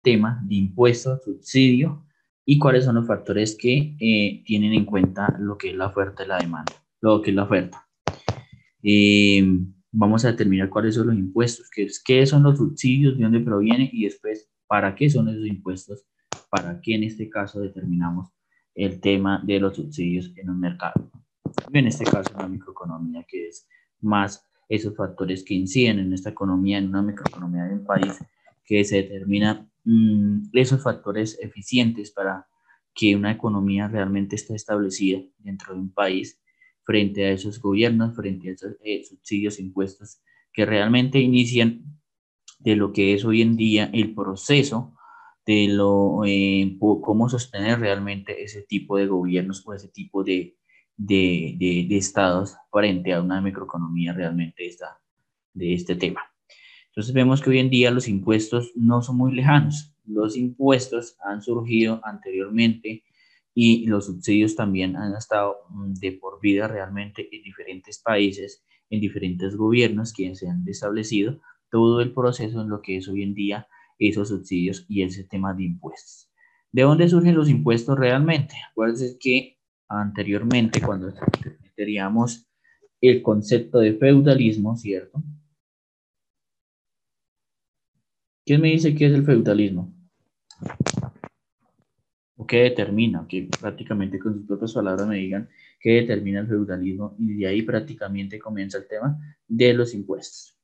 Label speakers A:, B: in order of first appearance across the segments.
A: tema de impuestos, subsidio y cuáles son los factores que tienen en cuenta lo que es la oferta y la demanda, lo que es la oferta. Vamos a determinar cuáles son los impuestos, qué son los subsidios, de dónde provienen y después para qué son esos impuestos, para qué en este caso determinamos el tema de los subsidios en un mercado. En este caso, una microeconomía, que es más esos factores que inciden en esta economía, en una microeconomía de un país, que se determinan esos factores eficientes para que una economía realmente esté establecida dentro de un país frente a esos gobiernos, frente a esos subsidios, impuestos que realmente inician de lo que es hoy en día el proceso de cómo sostener realmente ese tipo de gobiernos o ese tipo de estados frente a una microeconomía realmente de este tema. Entonces vemos que hoy en día los impuestos no son muy lejanos. Los impuestos han surgido anteriormente y los subsidios también han estado de por vida realmente en diferentes países, en diferentes gobiernos que se han establecido todo el proceso en lo que es hoy en día esos subsidios y ese tema de impuestos. ¿De dónde surgen los impuestos realmente? Acuérdense que anteriormente cuando teníamos el concepto de feudalismo, ¿cierto? ¿Quién me dice qué es el feudalismo? ¿O qué determina? Que prácticamente con sus propias palabras me digan qué determina el feudalismo y de ahí prácticamente comienza el tema de los impuestos.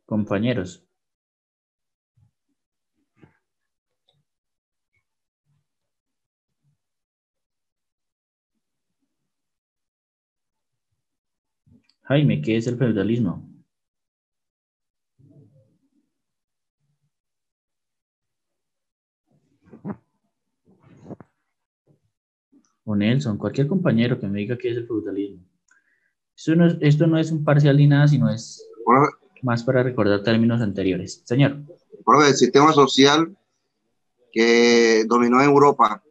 A: Compañeros. Jaime, ¿qué es el feudalismo? O Nelson, cualquier compañero que me diga qué es el feudalismo. Esto no es un parcial ni nada, sino es más para recordar términos anteriores. Señor.
B: El sistema social que dominó en Europa.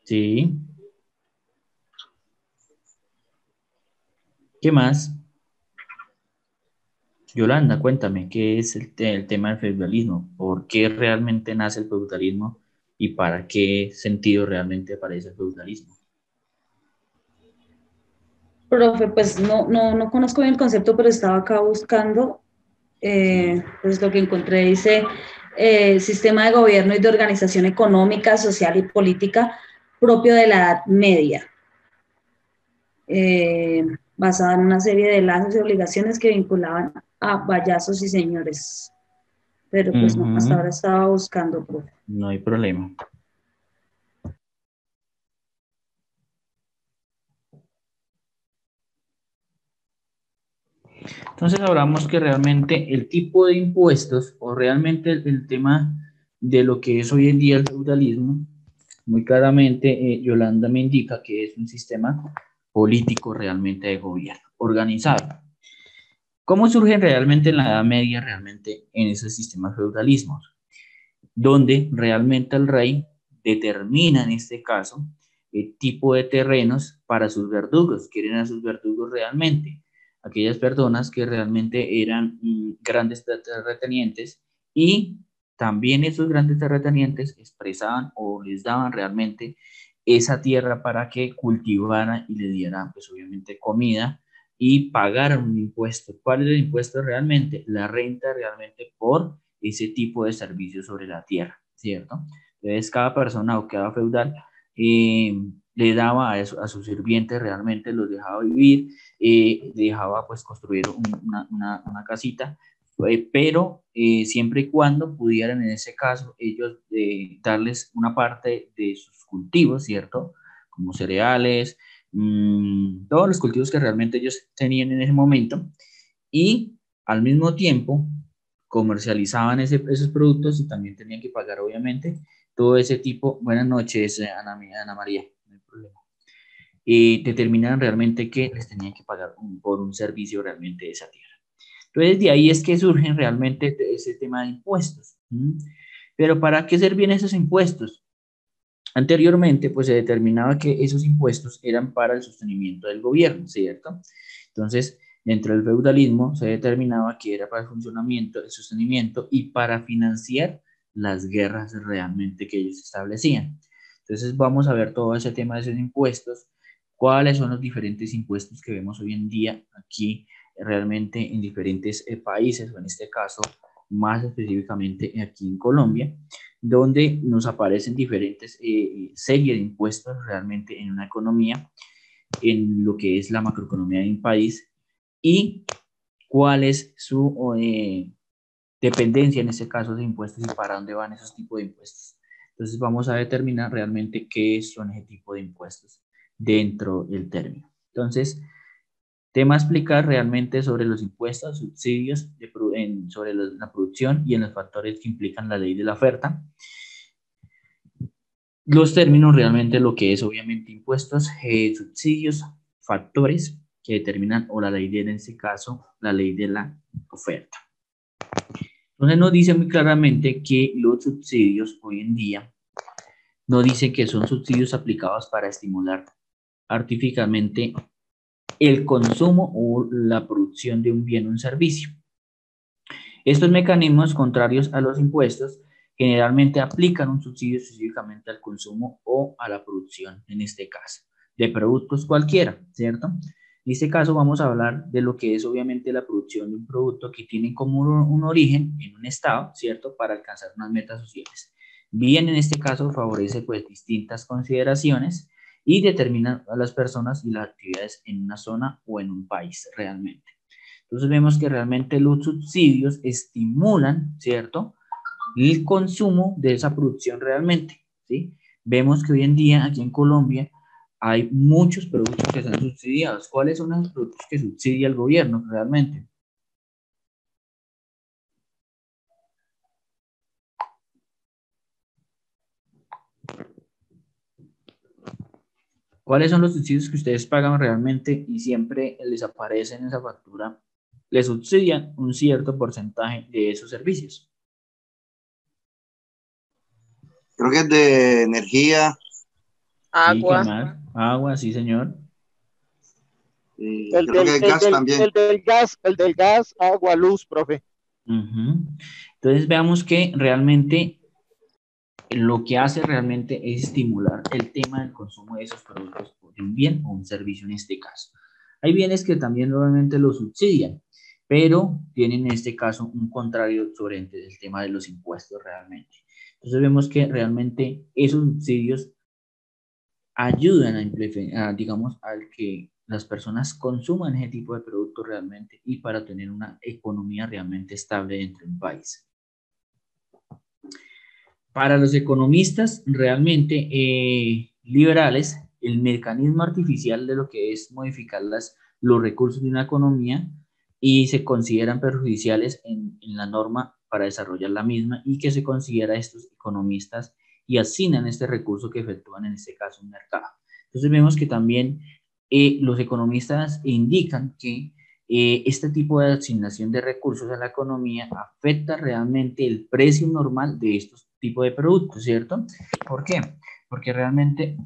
A: Sí. ¿Qué más? Yolanda, cuéntame, ¿qué es el tema del feudalismo? ¿Por qué realmente nace el feudalismo? ¿Y para qué sentido realmente aparece el feudalismo?
C: Profe, pues no conozco bien el concepto, pero estaba acá buscando, pues lo que encontré dice, sistema de gobierno y de organización económica, social y política propio de la Edad Media, basada en una serie de lazos y obligaciones que vinculaban a vallazos y señores. Pero pues no, hasta ahora estaba buscando, profe.
A: No hay problema. Entonces hablamos que realmente el tipo de impuestos o realmente el tema de lo que es hoy en día el feudalismo, muy claramente Yolanda me indica que es un sistema político realmente de gobierno, organizado. ¿Cómo surge realmente en la Edad Media, realmente en esos sistemas feudalismos? Donde realmente el rey determina en este caso el tipo de terrenos para sus verdugos, quieren a sus verdugos realmente, aquellas personas que realmente eran grandes terratenientes y también esos grandes terratenientes expresaban o les daban realmente esa tierra para que cultivaran y le dieran pues obviamente comida y pagaran un impuesto. ¿Cuál es el impuesto realmente? La renta realmente por ese tipo de servicios sobre la tierra, ¿cierto? Entonces cada persona o cada feudal le daba a sus sirvientes, realmente los dejaba vivir, dejaba pues construir una casita, pero siempre y cuando pudieran en ese caso ellos darles una parte de sus cultivos, ¿cierto? Como cereales, todos los cultivos que realmente ellos tenían en ese momento y al mismo tiempo comercializaban esos productos y también tenían que pagar obviamente todo ese tipo. Buenas noches, Ana María, no hay problema. Y determinaron realmente que les tenían que pagar por un servicio realmente de esa tierra. Entonces de ahí es que surgen realmente ese tema de impuestos. Pero ¿para qué servían esos impuestos? Anteriormente, pues se determinaba que esos impuestos eran para el sostenimiento del gobierno, ¿cierto? Entonces, dentro del feudalismo se determinaba que era para el funcionamiento, el sostenimiento y para financiar las guerras realmente que ellos establecían. Entonces, vamos a ver todo ese tema de esos impuestos, cuáles son los diferentes impuestos que vemos hoy en día aquí realmente en diferentes países, o en este caso, más específicamente aquí en Colombia, donde nos aparecen diferentes series de impuestos realmente en una economía, en lo que es la macroeconomía de un país, y cuál es su dependencia en este caso de impuestos y para dónde van esos tipos de impuestos. Entonces vamos a determinar realmente qué son ese tipo de impuestos dentro del término. Entonces, tema a explicar realmente sobre los impuestos, subsidios sobre la producción y en los factores que implican la ley de la oferta. Los términos realmente lo que es obviamente impuestos, subsidios, factores que determinan o la ley de, en este caso, la ley de la oferta. Entonces nos dice muy claramente que los subsidios hoy en día no dicen que son subsidios aplicados para estimular artificialmente el consumo o la producción de un bien o un servicio. Estos mecanismos, contrarios a los impuestos, generalmente aplican un subsidio específicamente al consumo o a la producción, en este caso, de productos cualquiera, ¿cierto? En este caso vamos a hablar de lo que es obviamente la producción de un producto que tiene como un origen en un estado, ¿cierto? Para alcanzar unas metas sociales. Bien, en este caso favorece pues distintas consideraciones y determina a las personas y las actividades en una zona o en un país realmente. Entonces vemos que realmente los subsidios estimulan, ¿cierto?, el consumo de esa producción realmente, ¿sí? Vemos que hoy en día aquí en Colombia hay muchos productos que son subsidiados. ¿Cuáles son los productos que subsidia el gobierno realmente? ¿Cuáles son los subsidios que ustedes pagan realmente y siempre les aparece en esa factura? Les subsidian un cierto porcentaje de esos servicios.
B: Creo que es de energía.
A: Sí, ¿qué
D: Agua.
A: más? Agua, sí, señor.
B: Y
D: El
B: creo
D: del,
B: que gas también.
D: el del gas, agua, luz, profe.
A: Entonces veamos que realmente lo que hace realmente es estimular el tema del consumo de esos productos de un bien o un servicio en este caso. Hay bienes que también normalmente lo subsidian, pero tienen en este caso un contrario sobre el tema de los impuestos realmente. Entonces vemos que realmente esos subsidios ayudan digamos, al que las personas consuman ese tipo de productos realmente y para tener una economía realmente estable dentro de un país. Para los economistas realmente liberales, el mecanismo artificial de lo que es modificar los recursos de una economía y se consideran perjudiciales en la norma para desarrollar la misma y que se considera a estos economistas y asignan este recurso que efectúan en este caso un mercado. Entonces vemos que también los economistas indican que este tipo de asignación de recursos a la economía afecta realmente el precio normal de estos tipos de productos, ¿cierto? ¿Por qué? Porque realmente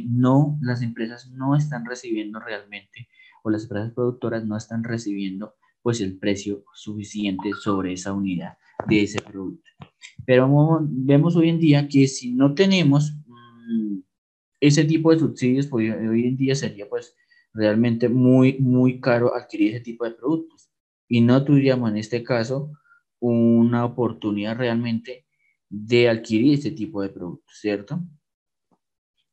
A: no, las empresas no están recibiendo realmente, o las empresas productoras no están recibiendo pues el precio suficiente sobre esa unidad de ese producto. Pero vemos hoy en día que si no tenemos ese tipo de subsidios, pues hoy en día sería pues realmente muy caro adquirir ese tipo de productos. Y no tendríamos en este caso una oportunidad realmente de adquirir este tipo de productos, ¿cierto?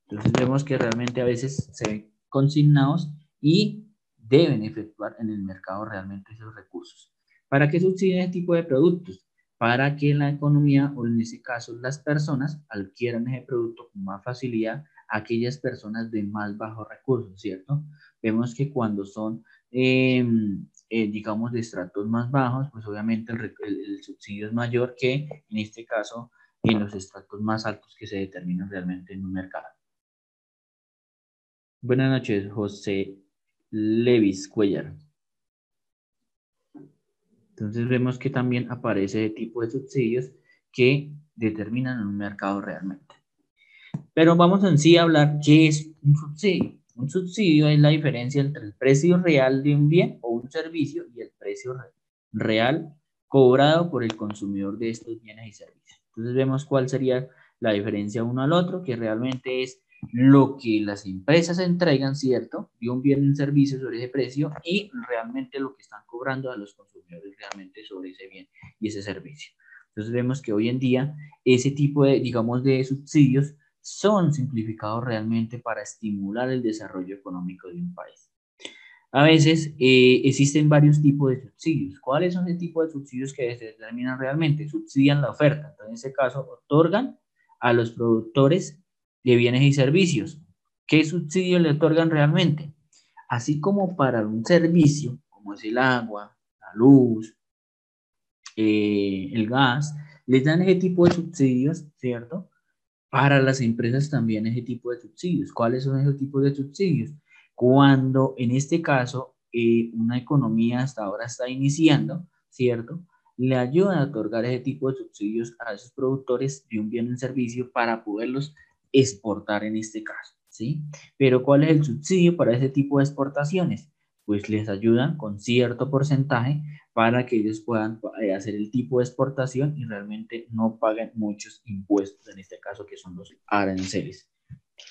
A: Entonces vemos que realmente a veces se ven consignados y deben efectuar en el mercado realmente esos recursos. ¿Para qué subsidian este tipo de productos? Para que la economía, o en este caso las personas, adquieran ese producto con más facilidad a aquellas personas de más bajos recursos, ¿cierto? Vemos que cuando son, digamos, de estratos más bajos, pues obviamente el subsidio es mayor que, en este caso, en los estratos más altos que se determinan realmente en un mercado. Buenas noches, José Levis Cuellar. Entonces vemos que también aparece el tipo de subsidios que determinan un mercado realmente. Pero vamos en sí a hablar qué es un subsidio. Un subsidio es la diferencia entre el precio real de un bien o un servicio y el precio real cobrado por el consumidor de estos bienes y servicios. Entonces vemos cuál sería la diferencia uno al otro, que realmente es lo que las empresas entregan, ¿cierto? De un bien y un servicio sobre ese precio y realmente lo que están cobrando a los consumidores realmente sobre ese bien y ese servicio. Entonces vemos que hoy en día ese tipo de, digamos, de subsidios son simplificados realmente para estimular el desarrollo económico de un país. A veces existen varios tipos de subsidios. ¿Cuáles son el tipo de subsidios que se determinan realmente? Subsidian la oferta. Entonces, en este caso, otorgan a los productores de bienes y servicios. ¿Qué subsidio le otorgan realmente? Así como para un servicio, como es el agua, la luz, el gas, les dan ese tipo de subsidios, ¿cierto? Para las empresas también ese tipo de subsidios. ¿Cuáles son esos tipos de subsidios? Cuando en este caso una economía hasta ahora está iniciando, ¿cierto? Le ayudan a otorgar ese tipo de subsidios a esos productores de un bien o un servicio para poderlos exportar en este caso, ¿sí? Pero ¿cuál es el subsidio para ese tipo de exportaciones? Pues les ayudan con cierto porcentaje para que ellos puedan hacer el tipo de exportación y realmente no paguen muchos impuestos, en este caso que son los aranceles,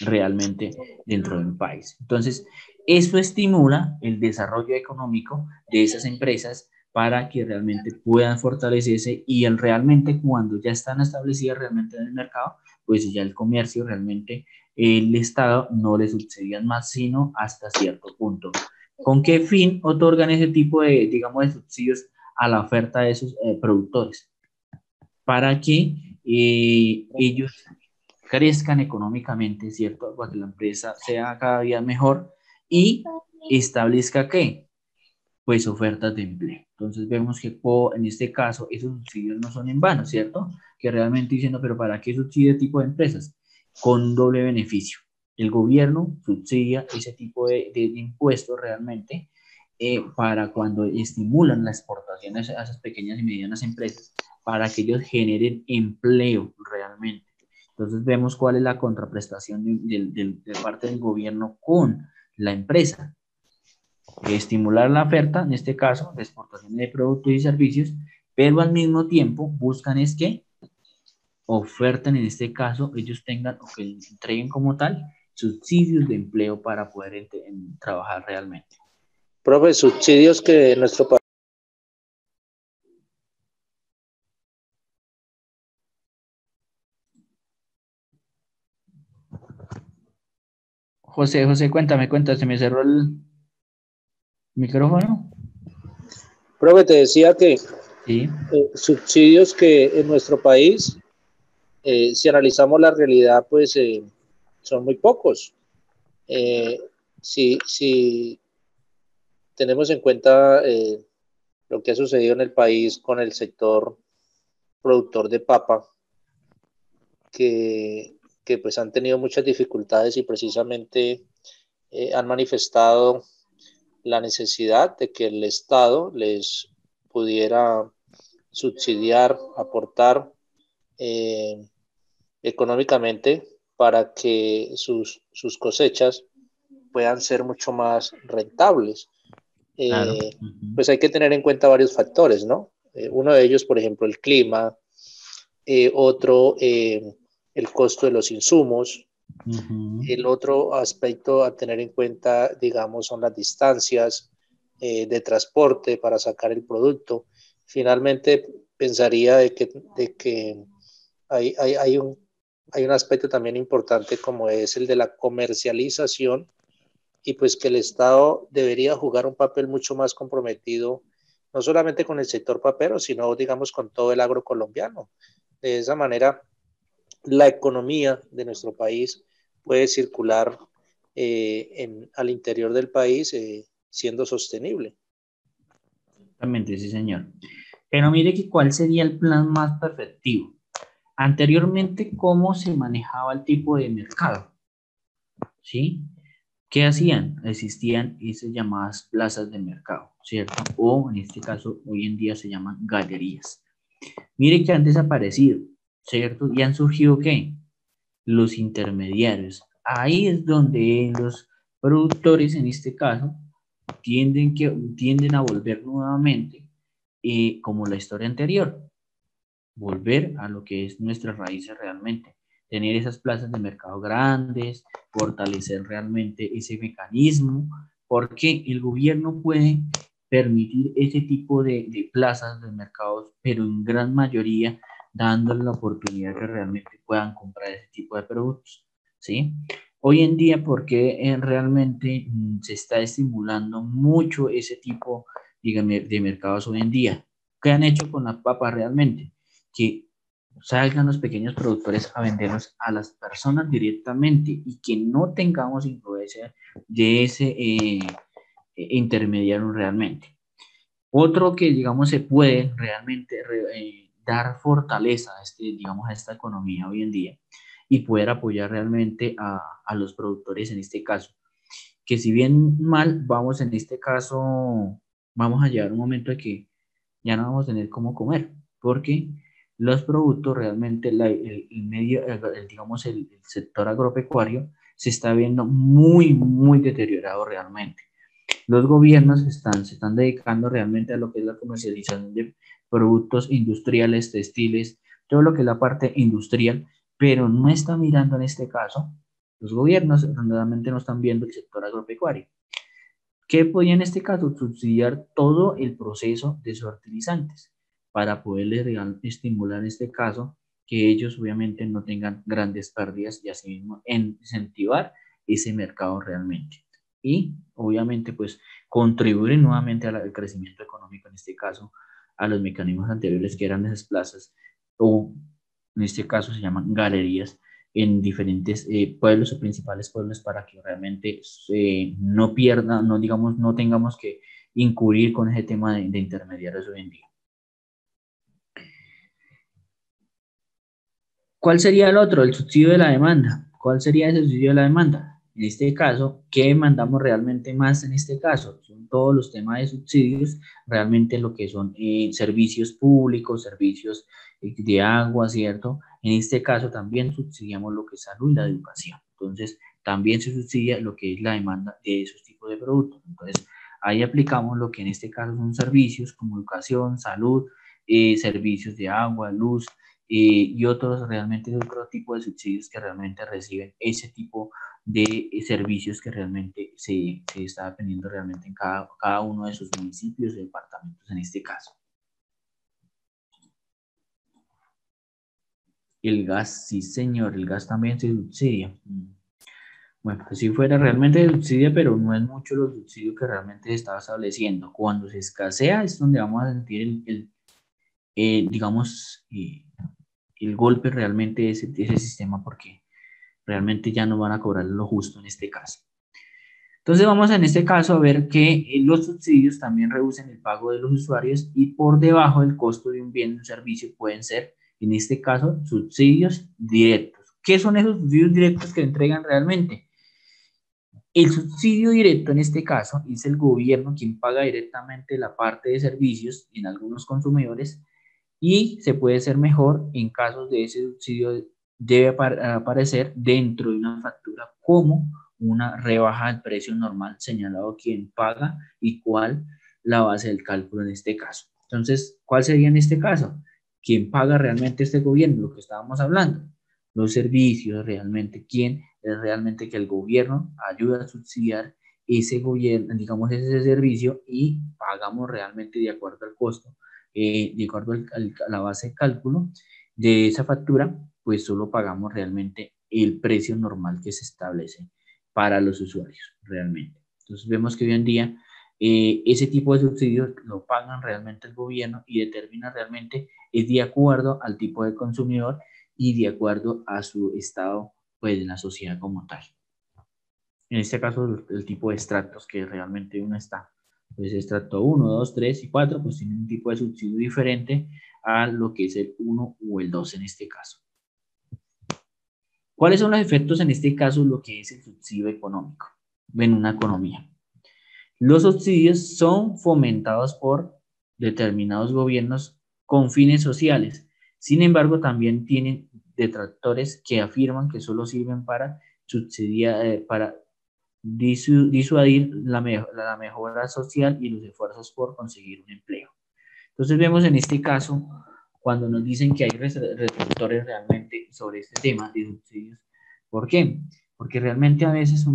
A: realmente dentro del país. Entonces, eso estimula el desarrollo económico de esas empresas para que realmente puedan fortalecerse y realmente cuando ya están establecidas realmente en el mercado, pues ya el comercio realmente, el Estado no les subsidia más, sino hasta cierto punto. ¿Con qué fin otorgan ese tipo de, digamos, de subsidios a la oferta de esos productores? Para que ellos crezcan económicamente, ¿cierto? Para que la empresa sea cada día mejor y establezca ¿qué? Pues ofertas de empleo. Entonces vemos que en este caso esos subsidios no son en vano, ¿cierto? Que realmente diciendo, pero ¿para qué subsidia tipo de empresas? Con doble beneficio. El gobierno subsidia ese tipo de impuestos realmente para cuando estimulan la exportación a esas pequeñas y medianas empresas para que ellos generen empleo realmente. Entonces vemos cuál es la contraprestación de parte del gobierno con la empresa. Estimular la oferta, en este caso, de exportación de productos y servicios, pero al mismo tiempo buscan es que ofertan, en este caso, ellos tengan o que entreguen como tal subsidios de empleo para poder trabajar realmente.
D: Profe, subsidios que nuestro país.
A: José, cuéntame, se me cerró el micrófono.
D: Profe, te decía que
A: Sí.
D: Subsidios que en nuestro país, si analizamos la realidad, pues son muy pocos. Si tenemos en cuenta lo que ha sucedido en el país con el sector productor de papa, que pues han tenido muchas dificultades y precisamente han manifestado la necesidad de que el Estado les pudiera subsidiar, aportar económicamente para que sus cosechas puedan ser mucho más rentables.
A: Claro.
D: Pues hay que tener en cuenta varios factores, ¿no? Uno de ellos, por ejemplo, el clima, otro, el costo de los insumos. El otro aspecto a tener en cuenta, digamos, son las distancias de transporte para sacar el producto. Finalmente, pensaría de que hay un aspecto también importante como es el de la comercialización y pues que el Estado debería jugar un papel mucho más comprometido, no solamente con el sector papero, sino digamos con todo el agro colombiano. De esa manera, la economía de nuestro país puede circular al interior del país siendo sostenible.
A: Exactamente, sí, señor. Pero mire que cuál sería el plan más perfectivo. Anteriormente, ¿cómo se manejaba el tipo de mercado? ¿Sí? ¿Qué hacían? Existían esas llamadas plazas de mercado, ¿cierto? O en este caso, hoy en día se llaman galerías. Mire que han desaparecido, ¿cierto? Y han surgido, ¿qué? los intermediarios. Ahí es donde los productores, en este caso, tienden a volver nuevamente, como la historia anterior, volver a lo que es nuestras raíces realmente, tener esas plazas de mercado grandes, fortalecer realmente ese mecanismo, porque el gobierno puede permitir ese tipo de plazas de mercados, pero en gran mayoría dándole la oportunidad que realmente puedan comprar ese tipo de productos, ¿sí? Hoy en día, porque realmente se está estimulando mucho ese tipo, dígame, de mercados hoy en día. ¿Qué han hecho con las papas realmente? Que salgan los pequeños productores a venderlos a las personas directamente y que no tengamos influencia de ese intermediario realmente. Otro que, digamos, se puede realmente dar fortaleza a, digamos, a esta economía hoy en día y poder apoyar realmente a los productores en este caso. Que si bien mal, vamos en este caso, vamos a llegar a un momento de que ya no vamos a tener cómo comer, porque los productos realmente, el medio, digamos, el sector agropecuario se está viendo muy, muy deteriorado realmente. Los gobiernos se están dedicando realmente a lo que es la comercialización de productos industriales, textiles, todo lo que es la parte industrial, pero no está mirando en este caso, los gobiernos realmente no están viendo el sector agropecuario. ¿Qué podía en este caso? Subsidiar todo el proceso de fertilizantes para poderles estimular en este caso que ellos obviamente no tengan grandes pérdidas y asimismo incentivar ese mercado realmente. Y obviamente pues contribuir nuevamente al crecimiento económico, en este caso a los mecanismos anteriores que eran esas plazas o en este caso se llaman galerías en diferentes pueblos o principales pueblos para que realmente no pierdan, no digamos, no tengamos que incurrir con ese tema de intermediarios hoy en día. ¿Cuál sería el otro? El subsidio de la demanda. ¿Cuál sería ese subsidio de la demanda? En este caso, ¿qué demandamos realmente más en este caso? Son todos los temas de subsidios, realmente lo que son servicios públicos, servicios de agua, ¿cierto? En este caso también subsidiamos lo que es salud y la educación. Entonces, también se subsidia lo que es la demanda de esos tipos de productos. Entonces, ahí aplicamos lo que en este caso son servicios como educación, salud, servicios de agua, luz, y otros realmente otro tipo de subsidios que realmente reciben ese tipo de servicios que realmente se está dependiendo realmente en cada uno de sus municipios y departamentos en este caso. El gas, sí señor, el gas también se subsidia. Bueno, pues si fuera realmente subsidia, pero no es mucho los subsidios que realmente se está estableciendo. Cuando se escasea es donde vamos a sentir digamos, el golpe realmente de ese sistema, porque realmente ya no van a cobrar lo justo en este caso. Entonces vamos en este caso a ver que los subsidios también reducen el pago de los usuarios y por debajo del costo de un bien o un servicio pueden ser, en este caso, subsidios directos. ¿Qué son esos subsidios directos que entregan realmente? El subsidio directo en este caso es el gobierno quien paga directamente la parte de servicios en algunos consumidores y se puede ser mejor en casos de ese subsidio debe aparecer dentro de una factura como una rebaja del precio normal señalado quien paga y cuál la base del cálculo en este caso. Entonces, ¿cuál sería en este caso? ¿Quién paga realmente este gobierno? Lo que estábamos hablando. Los servicios realmente, ¿quién es realmente que el gobierno ayuda a subsidiar ese gobierno, digamos ese servicio y pagamos realmente de acuerdo al costo, de acuerdo a la base de cálculo de esa factura, pues solo pagamos realmente el precio normal que se establece para los usuarios realmente. Entonces vemos que hoy en día ese tipo de subsidios lo pagan realmente el gobierno y determina realmente es de acuerdo al tipo de consumidor y de acuerdo a su estado pues en la sociedad como tal. En este caso el tipo de estratos que realmente uno está, pues estrato 1, 2, 3 y 4 pues tiene un tipo de subsidio diferente a lo que es el 1 o el 2 en este caso. ¿Cuáles son los efectos en este caso lo que es el subsidio económico en una economía? Los subsidios son fomentados por determinados gobiernos con fines sociales. Sin embargo, también tienen detractores que afirman que solo sirven para subsidiar, para disuadir la mejora social y los esfuerzos por conseguir un empleo. Entonces vemos en este caso, cuando nos dicen que hay retractores realmente sobre este tema de subsidios. ¿Por qué? Porque realmente a veces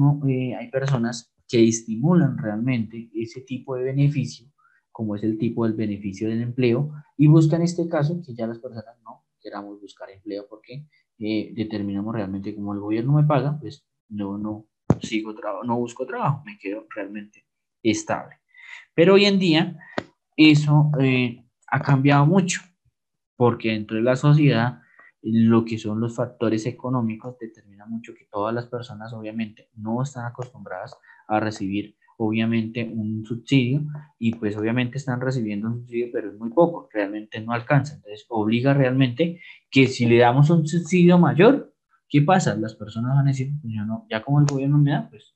A: hay personas que estimulan realmente ese tipo de beneficio, como es el tipo del beneficio del empleo, y buscan este caso que ya las personas no queramos buscar empleo porque determinamos realmente como el gobierno me paga, pues no busco trabajo, me quedo realmente estable. Pero hoy en día eso ha cambiado mucho, porque dentro de la sociedad lo que son los factores económicos determina mucho que todas las personas obviamente no están acostumbradas a recibir obviamente un subsidio y pues obviamente están recibiendo un subsidio pero es muy poco, realmente no alcanza, entonces obliga realmente que si le damos un subsidio mayor, ¿qué pasa? Las personas van a decir, pues yo no, ya como el gobierno me da, pues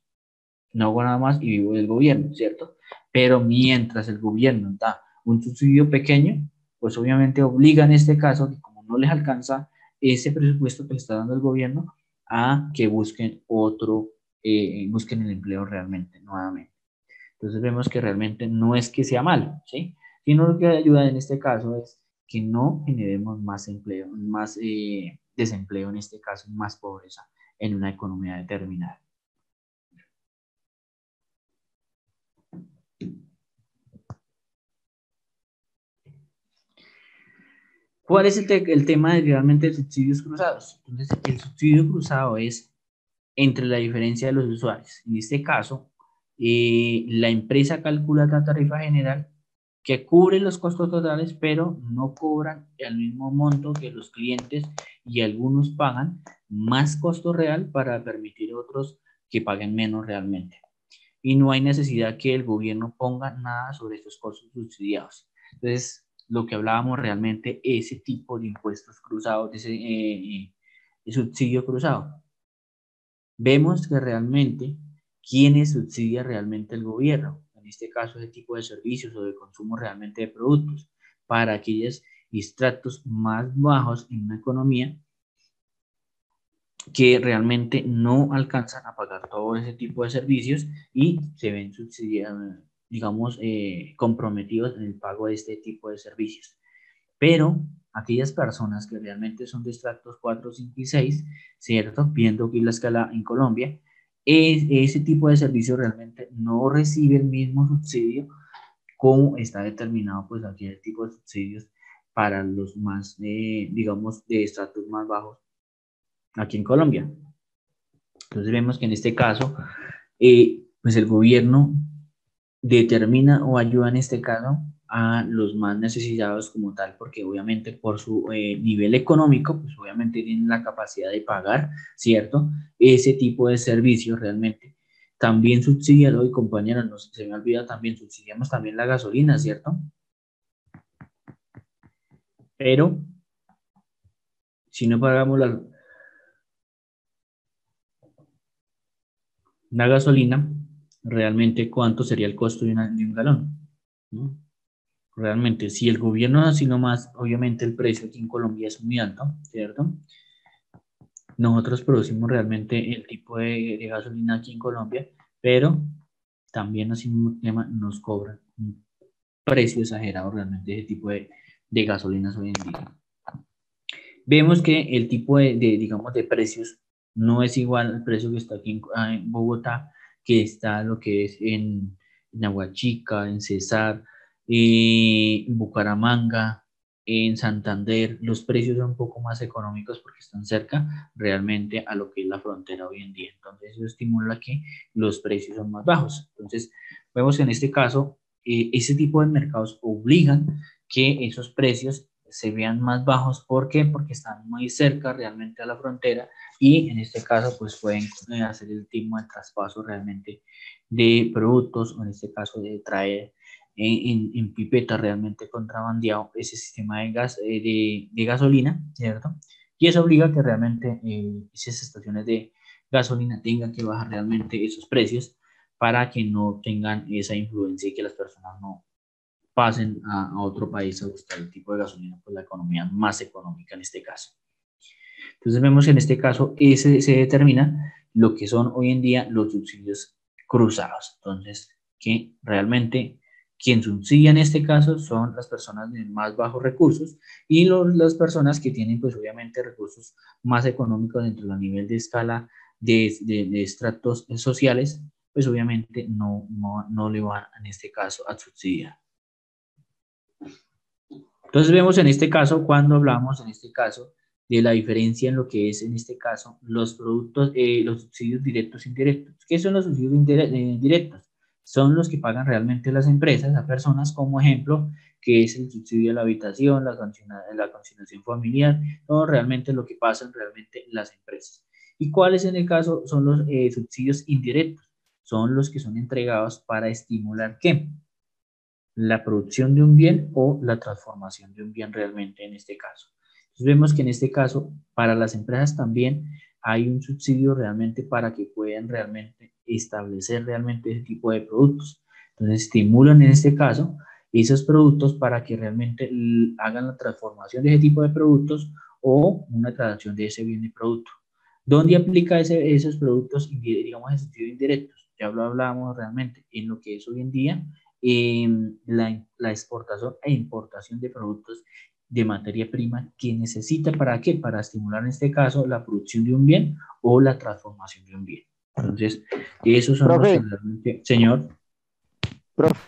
A: no hago nada más y vivo del gobierno, ¿cierto? Pero mientras el gobierno da un subsidio pequeño, pues obviamente obliga en este caso, que como no les alcanza ese presupuesto que le está dando el gobierno, a que busquen busquen el empleo realmente, nuevamente. Entonces vemos que realmente no es que sea malo, ¿sí? Sino lo que ayuda en este caso es que no generemos más empleo, más desempleo en este caso, más pobreza en una economía determinada. ¿Cuál es el tema de realmente de subsidios cruzados? Entonces, el subsidio cruzado es entre la diferencia de los usuarios. En este caso, la empresa calcula la tarifa general que cubre los costos totales, pero no cobran el mismo monto que los clientes y algunos pagan más costo real para permitir a otros que paguen menos realmente. Y no hay necesidad que el gobierno ponga nada sobre estos costos subsidiados. Entonces, lo que hablábamos realmente, ese tipo de impuestos cruzados, ese subsidio cruzado. Vemos que realmente, ¿quiénes subsidia realmente el gobierno? En este caso, ese tipo de servicios o de consumo realmente de productos, para aquellos estratos más bajos en una economía que realmente no alcanzan a pagar todo ese tipo de servicios y se ven subsidiados, digamos, comprometidos en el pago de este tipo de servicios. Pero aquellas personas que realmente son de estratos 4, 5 y 6, ¿cierto? Viendo aquí la escala en Colombia, ese tipo de servicio realmente no recibe el mismo subsidio como está determinado, pues aquí el tipo de subsidios para los más, digamos, de estratos más bajos aquí en Colombia. Entonces vemos que en este caso, pues el gobierno determina o ayuda en este caso a los más necesitados como tal, porque obviamente por su nivel económico, pues obviamente tienen la capacidad de pagar, ¿cierto? Ese tipo de servicios realmente. También subsidiado, y compañeros, no se me olvida también, subsidiamos también la gasolina, ¿cierto? Pero si no pagamos la gasolina, realmente cuánto sería el costo de un galón, ¿no? Realmente, si el gobierno así nomás, obviamente el precio aquí en Colombia es muy alto, ¿cierto? Nosotros producimos realmente el tipo de gasolina aquí en Colombia, pero también así un tema nos cobran un precio exagerado realmente ese tipo de gasolinas hoy en día. Vemos que el tipo digamos, de precios no es igual al precio que está aquí en Bogotá, que está lo que es en Aguachica, en Cesar, en Bucaramanga, en Santander. Los precios son un poco más económicos porque están cerca realmente a lo que es la frontera hoy en día. Entonces eso estimula que los precios son más bajos. Entonces vemos que en este caso ese tipo de mercados obligan que esos precios se vean más bajos. ¿Por qué? Porque están muy cerca realmente a la frontera y en este caso pues pueden hacer el tipo de traspaso realmente de productos o en este caso de traer en pipeta realmente contrabandeado ese sistema de gas, de gasolina, ¿cierto? Y eso obliga a que realmente esas estaciones de gasolina tengan que bajar realmente esos precios para que no tengan esa influencia y que las personas no pasen a otro país a buscar el tipo de gasolina, pues la economía más económica en este caso. Entonces vemos que en este caso se determina lo que son hoy en día los subsidios cruzados. Entonces, que realmente quien subsidia en este caso son las personas de más bajos recursos y las personas que tienen pues obviamente recursos más económicos dentro del nivel de escala de estratos sociales, pues obviamente no le van en este caso a subsidiar. Entonces vemos en este caso, cuando hablamos en este caso de la diferencia en lo que es en este caso los productos, los subsidios directos e indirectos. ¿Qué son los subsidios directos? Son los que pagan realmente las empresas a personas, como ejemplo, que es el subsidio de la habitación, la conciliación familiar, todo realmente lo que pasan realmente las empresas. ¿Y cuáles en el caso son los subsidios indirectos? Son los que son entregados para estimular ¿qué? La producción de un bien o la transformación de un bien realmente en este caso. Entonces vemos que en este caso para las empresas también hay un subsidio realmente para que puedan realmente establecer realmente ese tipo de productos. Entonces estimulan en este caso esos productos para que realmente hagan la transformación de ese tipo de productos o una traducción de ese bien de producto. ¿Dónde aplica esos productos, digamos, esos subsidios indirectos? Ya lo hablábamos realmente en lo que es hoy en día la exportación e importación de productos de materia prima que necesita ¿para qué? Para estimular en este caso la producción de un bien o la transformación de un bien. Entonces, esos son los que realmente, señor.
E: Profe,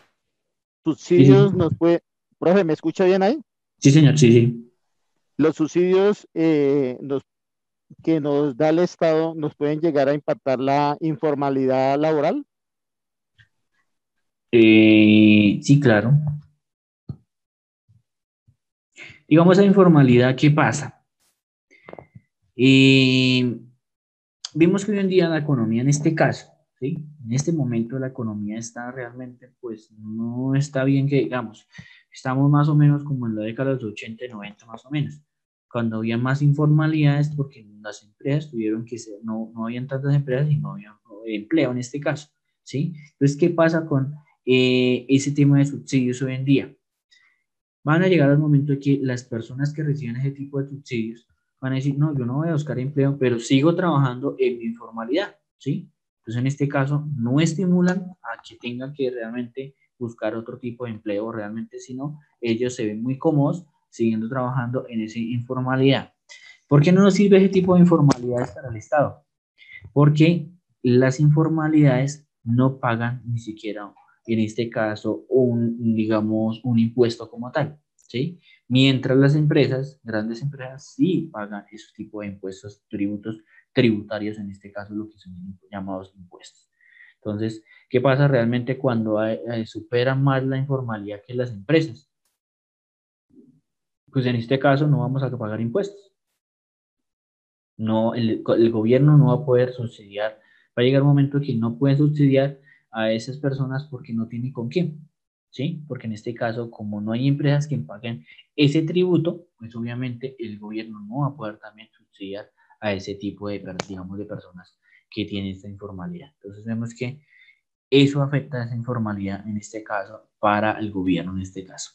A: Sí, sí.
E: subsidios nos puede, profe, ¿me escucha bien ahí?
A: Sí, señor, sí, sí.
E: Los subsidios que nos da el Estado nos pueden llegar a impactar la informalidad laboral.
A: Sí, claro. Digamos, esa informalidad, ¿qué pasa? Vimos que hoy en día la economía en este caso, ¿sí? En este momento la economía está realmente, pues no está bien que digamos, estamos más o menos como en la década de los 80 y 90 más o menos, cuando había más informalidades porque las empresas tuvieron que ser, no habían tantas empresas y no había empleo en este caso, ¿sí? Entonces, ¿qué pasa con ese tema de subsidios hoy en día? Van a llegar al momento de que las personas que reciben ese tipo de subsidios van a decir, no, yo no voy a buscar empleo, pero sigo trabajando en mi informalidad, ¿sí? Entonces, en este caso, no estimulan a que tengan que realmente buscar otro tipo de empleo realmente, sino ellos se ven muy cómodos siguiendo trabajando en esa informalidad. ¿Por qué no nos sirve ese tipo de informalidades para el Estado? Porque las informalidades no pagan ni siquiera, en este caso, digamos, un impuesto como tal, ¿sí? Mientras las empresas, grandes empresas, sí pagan esos tipos de impuestos, tributos, tributarios, en este caso, lo que son llamados impuestos. Entonces, ¿qué pasa realmente cuando superan más la informalidad que las empresas? Pues en este caso no vamos a pagar impuestos. No, el gobierno no va a poder subsidiar, va a llegar un momento que no puede subsidiar a esas personas porque no tiene con quién, ¿sí? Porque en este caso, como no hay empresas que paguen ese tributo, pues obviamente el gobierno no va a poder también subsidiar a ese tipo de, digamos, de personas que tienen esta informalidad. Entonces vemos que eso afecta a esa informalidad en este caso para el gobierno en este caso.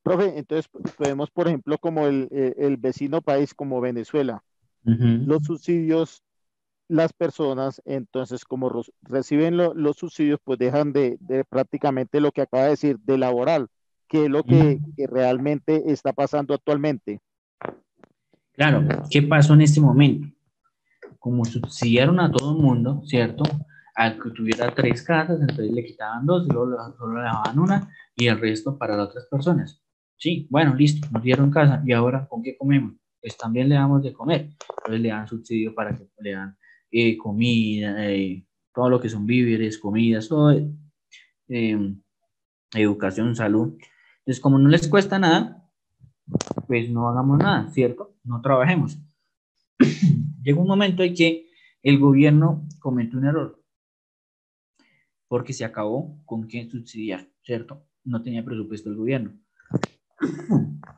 E: Profe, entonces podemos, por ejemplo, como el vecino país como Venezuela, los subsidios, las personas, entonces como reciben los subsidios, pues dejan de prácticamente lo que acaba de decir, de laboral, que es lo que realmente está pasando actualmente.
A: Claro, ¿qué pasó en este momento? Como subsidiaron a todo el mundo, ¿cierto? Al que tuviera 3 casas, entonces le quitaban 2, solo le dejaban una y el resto para las otras personas. Sí, bueno, listo, nos dieron casa y ahora ¿con qué comemos? Pues también le damos de comer. Entonces le dan subsidio para que le dan comida, todo lo que son víveres, comidas, todo, educación, salud. Entonces, como no les cuesta nada, pues no hagamos nada, ¿cierto? No trabajemos. Llega un momento en que el gobierno cometió un error porque se acabó con quién subsidiar, ¿cierto? No tenía presupuesto el gobierno.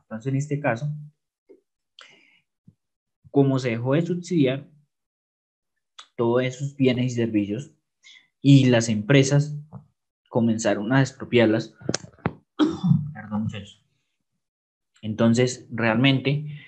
A: Entonces, en este caso, como se dejó de subsidiar todos esos bienes y servicios y las empresas comenzaron a expropiarlas, perdón, muchachos. Entonces, realmente,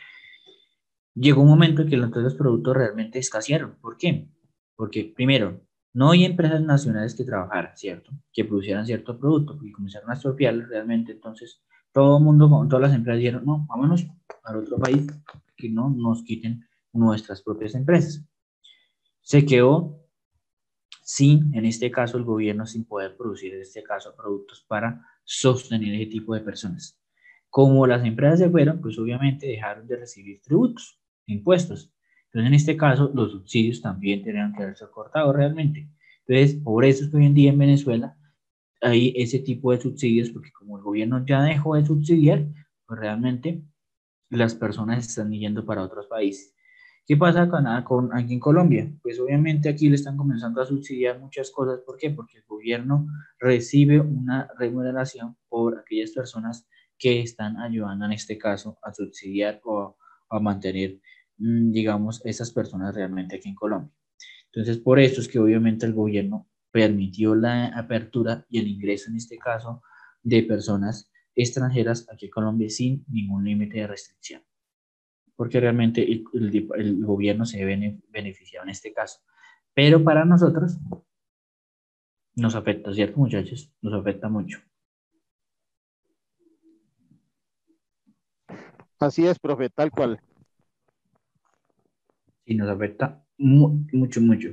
A: llegó un momento en que los productos realmente escasearon. ¿Por qué? Porque primero, no hay empresas nacionales que trabajaran, ¿cierto? Que producieran cierto producto, porque comenzaron a expropiarlos realmente, entonces todo el mundo, todas las empresas dijeron, no, vámonos al otro país, que no nos quiten nuestras propias empresas. Se quedó sin, en este caso, el gobierno sin poder producir, en este caso, productos para sostener ese tipo de personas. Como las empresas se fueron, pues obviamente dejaron de recibir tributos, impuestos. Entonces, en este caso, los subsidios también tenían que haberse cortado realmente. Entonces, por eso es que hoy en día en Venezuela hay ese tipo de subsidios, porque como el gobierno ya dejó de subsidiar, pues realmente las personas están yendo para otros países. ¿Qué pasa aquí en Colombia? Pues obviamente aquí le están comenzando a subsidiar muchas cosas. ¿Por qué? Porque el gobierno recibe una remuneración por aquellas personas que están ayudando en este caso a subsidiar o a mantener, digamos, esas personas realmente aquí en Colombia. Entonces, por eso es que obviamente el gobierno permitió la apertura y el ingreso en este caso de personas extranjeras aquí en Colombia sin ningún límite de restricción, porque realmente el gobierno se ve beneficiado en este caso. Pero para nosotros nos afecta, ¿cierto, muchachos? Nos afecta mucho.
E: Así es, profe, tal cual.
A: Sí, nos afecta mucho, mucho.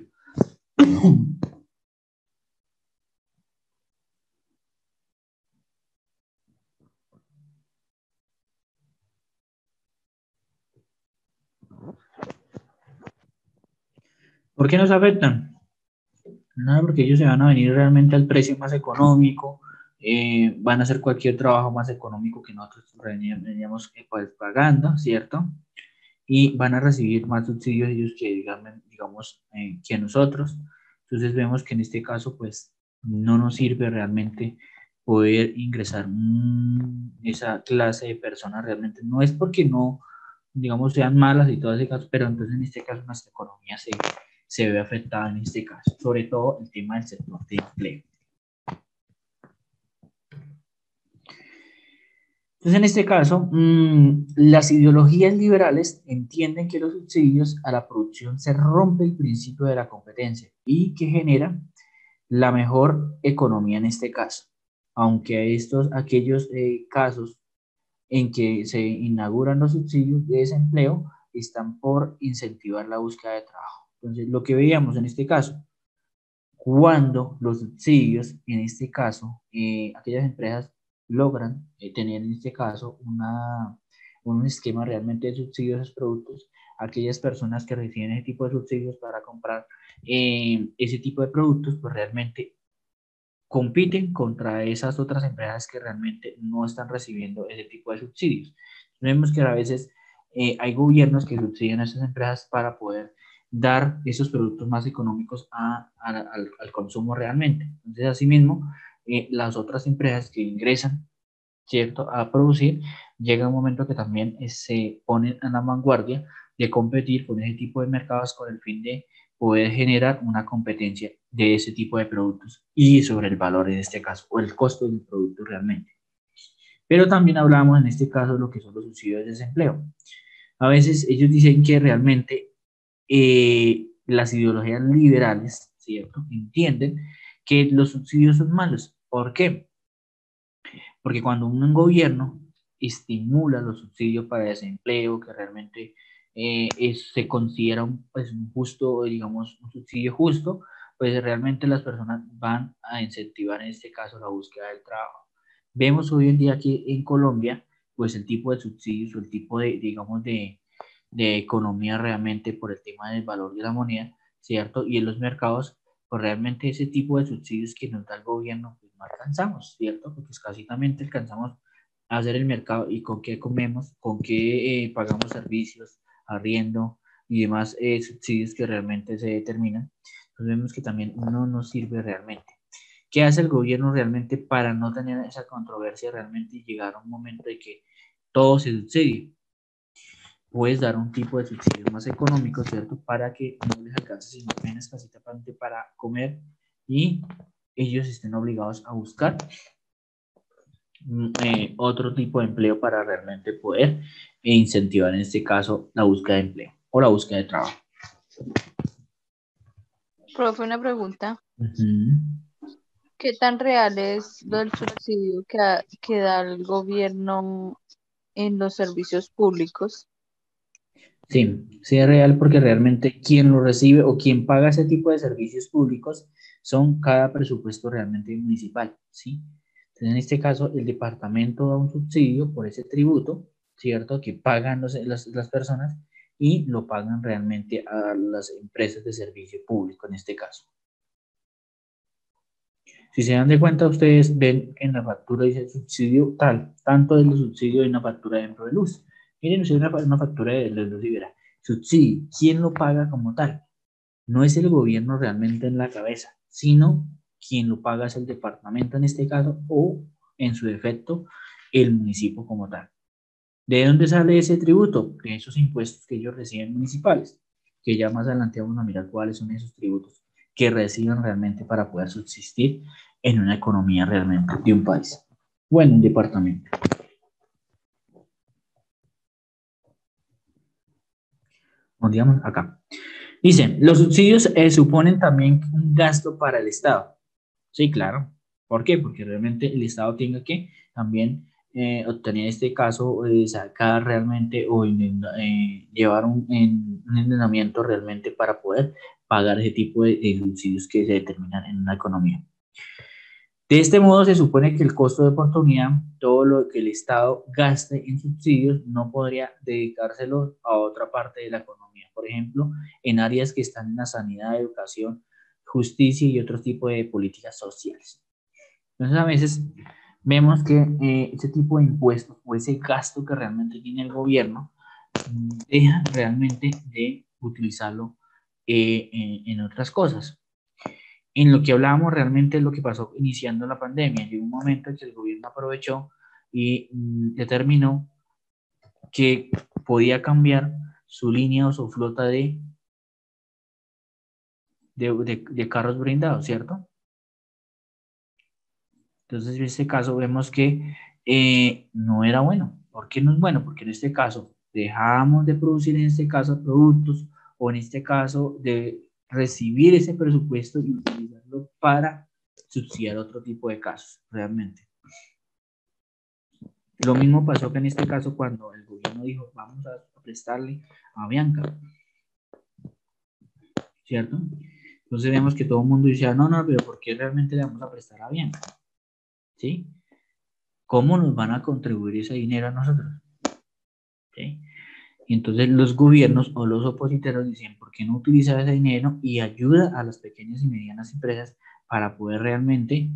A: ¿Por qué nos afectan? Nada, porque ellos se van a venir realmente al precio más económico, van a hacer cualquier trabajo más económico que nosotros veníamos pues, pagando, ¿cierto? Y van a recibir más subsidios ellos que, digamos, que nosotros. Entonces vemos que en este caso, pues, no nos sirve realmente poder ingresar esa clase de personas realmente. No es porque no, digamos, sean malas y todo ese caso, pero entonces en este caso nuestra economía se ve afectada en este caso, sobre todo el tema del sector de empleo. Entonces, en este caso, las ideologías liberales entienden que los subsidios a la producción se rompe el principio de la competencia y que genera la mejor economía en este caso. Aunque aquellos casos en que se inauguran los subsidios de desempleo están por incentivar la búsqueda de trabajo. Entonces, lo que veíamos en este caso, cuando los subsidios, en este caso, aquellas empresas logran tener en este caso un esquema realmente de subsidios a esos productos, aquellas personas que reciben ese tipo de subsidios para comprar ese tipo de productos, pues realmente compiten contra esas otras empresas que realmente no están recibiendo ese tipo de subsidios. Vemos que a veces hay gobiernos que subsidian a esas empresas para poder dar esos productos más económicos al consumo realmente. Entonces, asimismo, las otras empresas que ingresan, ¿cierto?, a producir, llega un momento que también se ponen a la vanguardia de competir con ese tipo de mercados con el fin de poder generar una competencia de ese tipo de productos y sobre el valor en este caso, o el costo del producto realmente. Pero también hablamos en este caso de lo que son los subsidios de desempleo. A veces ellos dicen que realmente las ideologías liberales, ¿cierto?, entienden que los subsidios son malos. ¿Por qué? Porque cuando un gobierno estimula los subsidios para desempleo, que realmente se considera pues, un justo, digamos, un subsidio justo, pues realmente las personas van a incentivar en este caso la búsqueda del trabajo. Vemos hoy en día aquí en Colombia, pues el tipo de subsidios o el tipo de, digamos, de economía realmente por el tema del valor de la moneda, ¿cierto? Y en los mercados, pues realmente ese tipo de subsidios que nos da el gobierno, pues no alcanzamos, ¿cierto? Porque escasamente alcanzamos a hacer el mercado y con qué comemos, con qué pagamos servicios, arriendo y demás subsidios que realmente se determinan. Entonces vemos que también no nos sirve realmente. ¿Qué hace el gobierno realmente para no tener esa controversia realmente y llegar a un momento de que todo se subsidie? Puedes dar un tipo de subsidios más económicos, ¿cierto? Para que no les alcance sino apenas casita para comer y ellos estén obligados a buscar otro tipo de empleo para realmente poder incentivar en este caso la búsqueda de empleo o la búsqueda de trabajo.
F: Profe, una pregunta.
A: Uh-huh.
F: ¿Qué tan real es lo del subsidio que da el gobierno en los servicios públicos?
A: Sí, sí es real porque realmente quien lo recibe o quien paga ese tipo de servicios públicos son cada presupuesto realmente municipal, ¿sí? Entonces, en este caso, el departamento da un subsidio por ese tributo, ¿cierto? Que pagan las personas y lo pagan realmente a las empresas de servicio público en este caso. Si se dan de cuenta, ustedes ven que en la factura dice subsidio tal, tanto del subsidio de una factura dentro de luz. Miren ustedes una factura de luz y verá. Subsidio, ¿quién lo paga como tal? No es el gobierno realmente en la cabeza, sino quien lo paga es el departamento en este caso o, en su defecto, el municipio como tal. ¿De dónde sale ese tributo? De esos impuestos que ellos reciben municipales, que ya más adelante vamos a mirar cuáles son esos tributos que reciben realmente para poder subsistir en una economía realmente de un país o en un departamento. O digamos acá. Dice, los subsidios suponen también un gasto para el Estado. Sí, claro. ¿Por qué? Porque realmente el Estado tenga que también obtener en este caso, sacar realmente o llevar un endeudamiento realmente para poder pagar ese tipo de subsidios que se determinan en una economía. De este modo, se supone que el costo de oportunidad, todo lo que el Estado gaste en subsidios, no podría dedicárselo a otra parte de la economía. Por ejemplo, en áreas que están en la sanidad, educación, justicia y otro tipo de políticas sociales. Entonces, a veces vemos que ese tipo de impuestos o ese gasto que realmente tiene el gobierno deja realmente de utilizarlo en otras cosas. En lo que hablábamos realmente es lo que pasó iniciando la pandemia. Llegó un momento en que el gobierno aprovechó y determinó que podía cambiar su línea o su flota de carros blindados, ¿cierto? Entonces, en este caso vemos que no era bueno. ¿Por qué no es bueno? Porque en este caso dejamos de producir en este caso productos o en este caso de recibir ese presupuesto y utilizarlo para subsidiar otro tipo de casos, realmente. Lo mismo pasó que en este caso cuando el gobierno dijo vamos a prestarle a Bianca, ¿cierto? Entonces vemos que todo el mundo decía, no, pero ¿por qué realmente le vamos a prestar a Bianca? ¿Sí? ¿Cómo nos van a contribuir ese dinero a nosotros? ¿Sí? Y entonces los gobiernos o los opositores dicen, ¿por qué no utilizar ese dinero y ayuda a las pequeñas y medianas empresas para poder realmente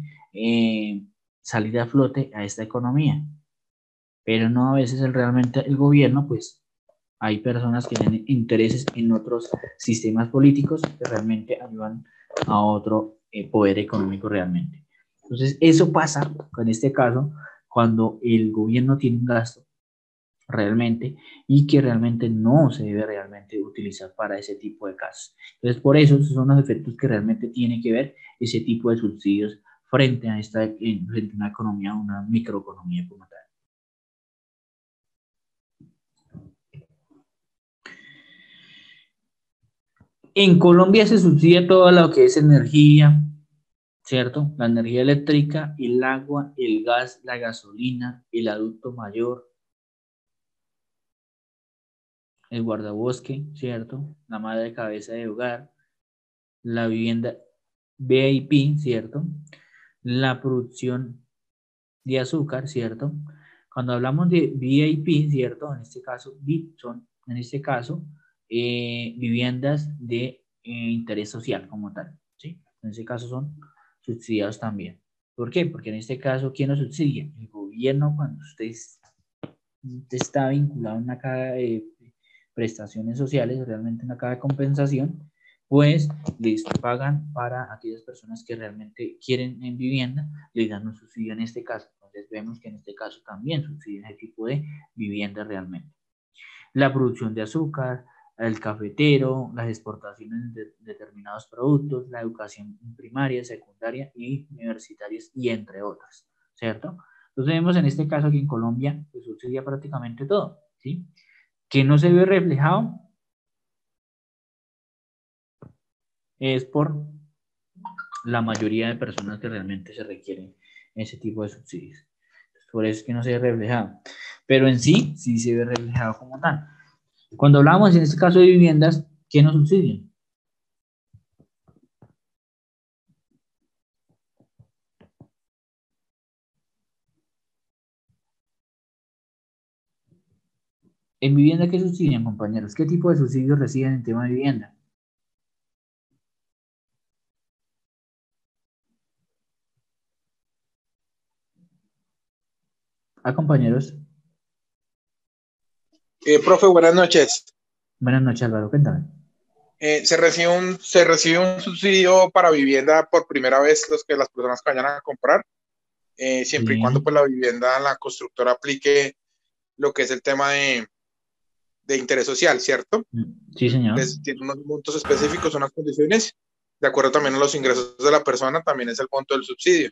A: salir a flote a esta economía? Pero no, a veces realmente el gobierno, pues hay personas que tienen intereses en otros sistemas políticos que realmente ayudan a otro poder económico realmente. Entonces, eso pasa en este caso cuando el gobierno tiene un gasto realmente y que realmente no se debe realmente utilizar para ese tipo de casos. Entonces, por eso, esos son los efectos que realmente tiene que ver ese tipo de subsidios frente a frente a una economía, una microeconomía como tal. En Colombia se subsidia todo lo que es energía, ¿cierto? La energía eléctrica, el agua, el gas, la gasolina, el adulto mayor, el guardabosque, ¿cierto? La madre de cabeza de hogar, la vivienda VIP, ¿cierto? La producción de azúcar, ¿cierto? Cuando hablamos de VIP, ¿cierto? En este caso, VIP son, en este caso, viviendas de interés social como tal, ¿sí? En este caso son subsidiados también. ¿Por qué? Porque en este caso, ¿quién lo subsidia? El gobierno cuando usted está vinculado en una caja de prestaciones sociales, realmente una caja de compensación, pues les pagan para aquellas personas que realmente quieren en vivienda, les dan un subsidio en este caso. Entonces vemos que en este caso también subsidian ese tipo de vivienda realmente. La producción de azúcar, el cafetero, las exportaciones de determinados productos, la educación primaria, secundaria y universitarias y entre otras, ¿cierto? Entonces vemos en este caso que en Colombia pues, subsidia prácticamente todo, ¿sí? Que no se ve reflejado es por la mayoría de personas que realmente se requieren ese tipo de subsidios. Por eso es que no se ve reflejado. Pero en sí, sí se ve reflejado como tal. Cuando hablamos en este caso de viviendas, ¿qué nos subsidian? En vivienda, ¿qué subsidian, compañeros? ¿Qué tipo de subsidios reciben en tema de vivienda? Ah, compañeros.
G: Profe, buenas noches.
A: Buenas noches, Álvaro, cuéntame.
G: Se recibe un subsidio para vivienda por primera vez las personas que vayan a comprar, siempre y
A: Sí.
G: cuando pues la vivienda, la constructora aplique lo que es el tema de interés social, ¿cierto?
A: Sí, señor.
G: Entonces tiene unos montos específicos, unas condiciones, de acuerdo también a los ingresos de la persona, también es el monto del subsidio.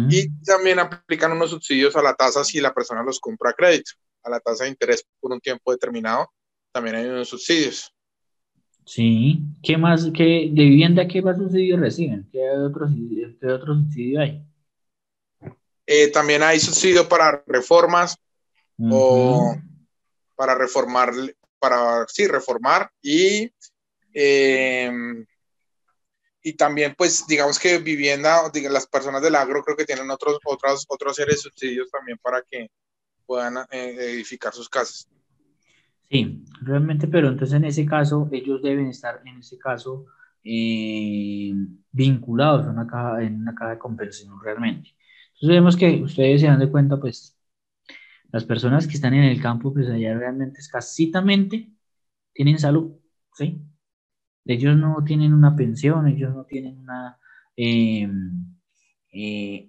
G: Y también aplican unos subsidios a la tasa si la persona los compra a crédito, a la tasa de interés por un tiempo determinado, también hay unos subsidios.
A: Sí. ¿Qué más? ¿Qué, de vivienda qué más subsidios reciben? ¿Qué otro subsidio hay?
G: También hay subsidio para reformas o para reformar, reformar eh, y también pues digamos que vivienda, las personas del agro creo que tienen otra serie de subsidios también para que puedan edificar sus casas.
A: Sí, realmente, pero entonces en ese caso, ellos deben estar, en ese caso, vinculados a en una caja de compensación realmente. Entonces vemos que ustedes se dan de cuenta, pues, las personas que están en el campo, pues allá realmente escasitamente tienen salud, ¿sí? Ellos no tienen una pensión, ellos no tienen eh,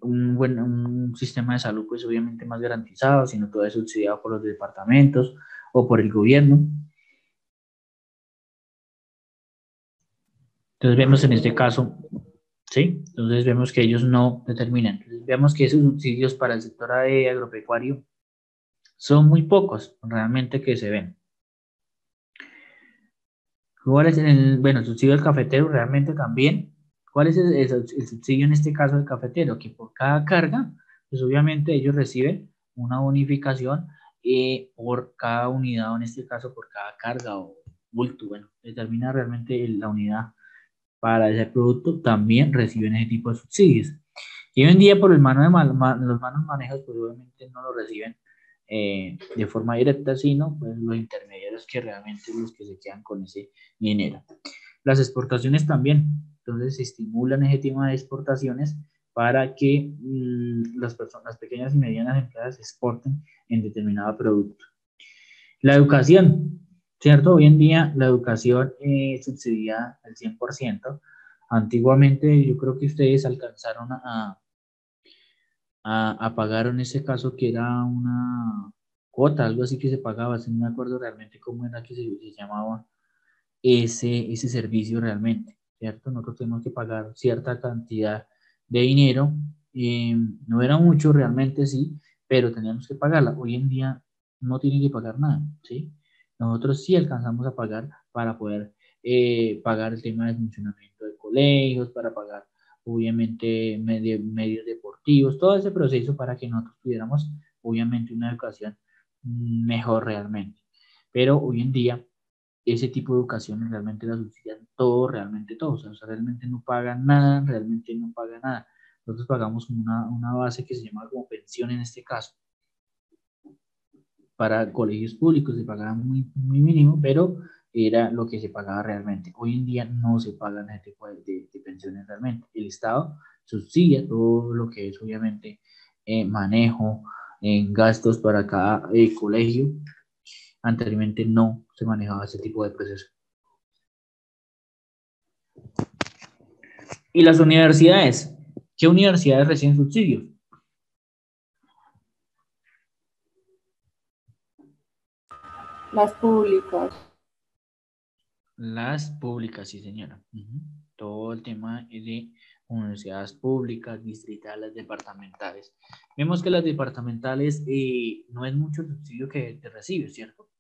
A: un sistema de salud, pues obviamente más garantizado, sino todo es subsidiado por los departamentos o por el gobierno. Entonces vemos en este caso, ¿sí? Entonces vemos que ellos no determinan. Entonces vemos que esos subsidios para el sector agropecuario son muy pocos realmente que se ven. ¿Cuál es bueno, el subsidio del cafetero realmente también? ¿Cuál es el subsidio en este caso del cafetero? Que por cada carga, pues obviamente ellos reciben una bonificación por cada unidad, o en este caso por cada carga o bulto. Bueno, determina realmente la unidad para ese producto, también reciben ese tipo de subsidios. Y hoy en día por los manos manejos, pues obviamente no lo reciben de forma directa, sino pues los intermediarios que realmente los que se quedan con ese dinero. Las exportaciones también, entonces se estimulan ese tema de exportaciones para que las pequeñas y medianas empresas exporten en determinado producto. La educación, ¿cierto? Hoy en día la educación es subsidiada al 100%. Antiguamente yo creo que ustedes alcanzaron a pagar en ese caso que era una cuota, algo así que se pagaba, no me acuerdo realmente cómo era que se llamaba ese servicio realmente, ¿cierto? Nosotros tenemos que pagar cierta cantidad de dinero, no era mucho realmente, sí, pero teníamos que pagarla. Hoy en día no tienen que pagar nada, ¿sí? Nosotros sí alcanzamos a pagar para poder pagar el tema de funcionamiento de colegios, para pagar obviamente medios deportivos, todo ese proceso para que nosotros tuviéramos obviamente una educación mejor realmente. Pero hoy en día ese tipo de educación realmente la subsidian todo, realmente todo, o sea, realmente no pagan nada, realmente no pagan nada. Nosotros pagamos una base que se llama como pensión en este caso. Para colegios públicos se pagaba muy mínimo, pero era lo que se pagaba realmente. Hoy en día no se pagan ese tipo de pensiones realmente. El Estado subsidia todo lo que es obviamente manejo, gastos para cada colegio. Anteriormente no se manejaba ese tipo de proceso. ¿Y las universidades? ¿Qué universidades reciben subsidios?
F: Las públicas.
A: Las públicas, sí, señora. Todo el tema de universidades públicas, distritales, departamentales. Vemos que las departamentales no es mucho el subsidio que te recibe, ¿cierto?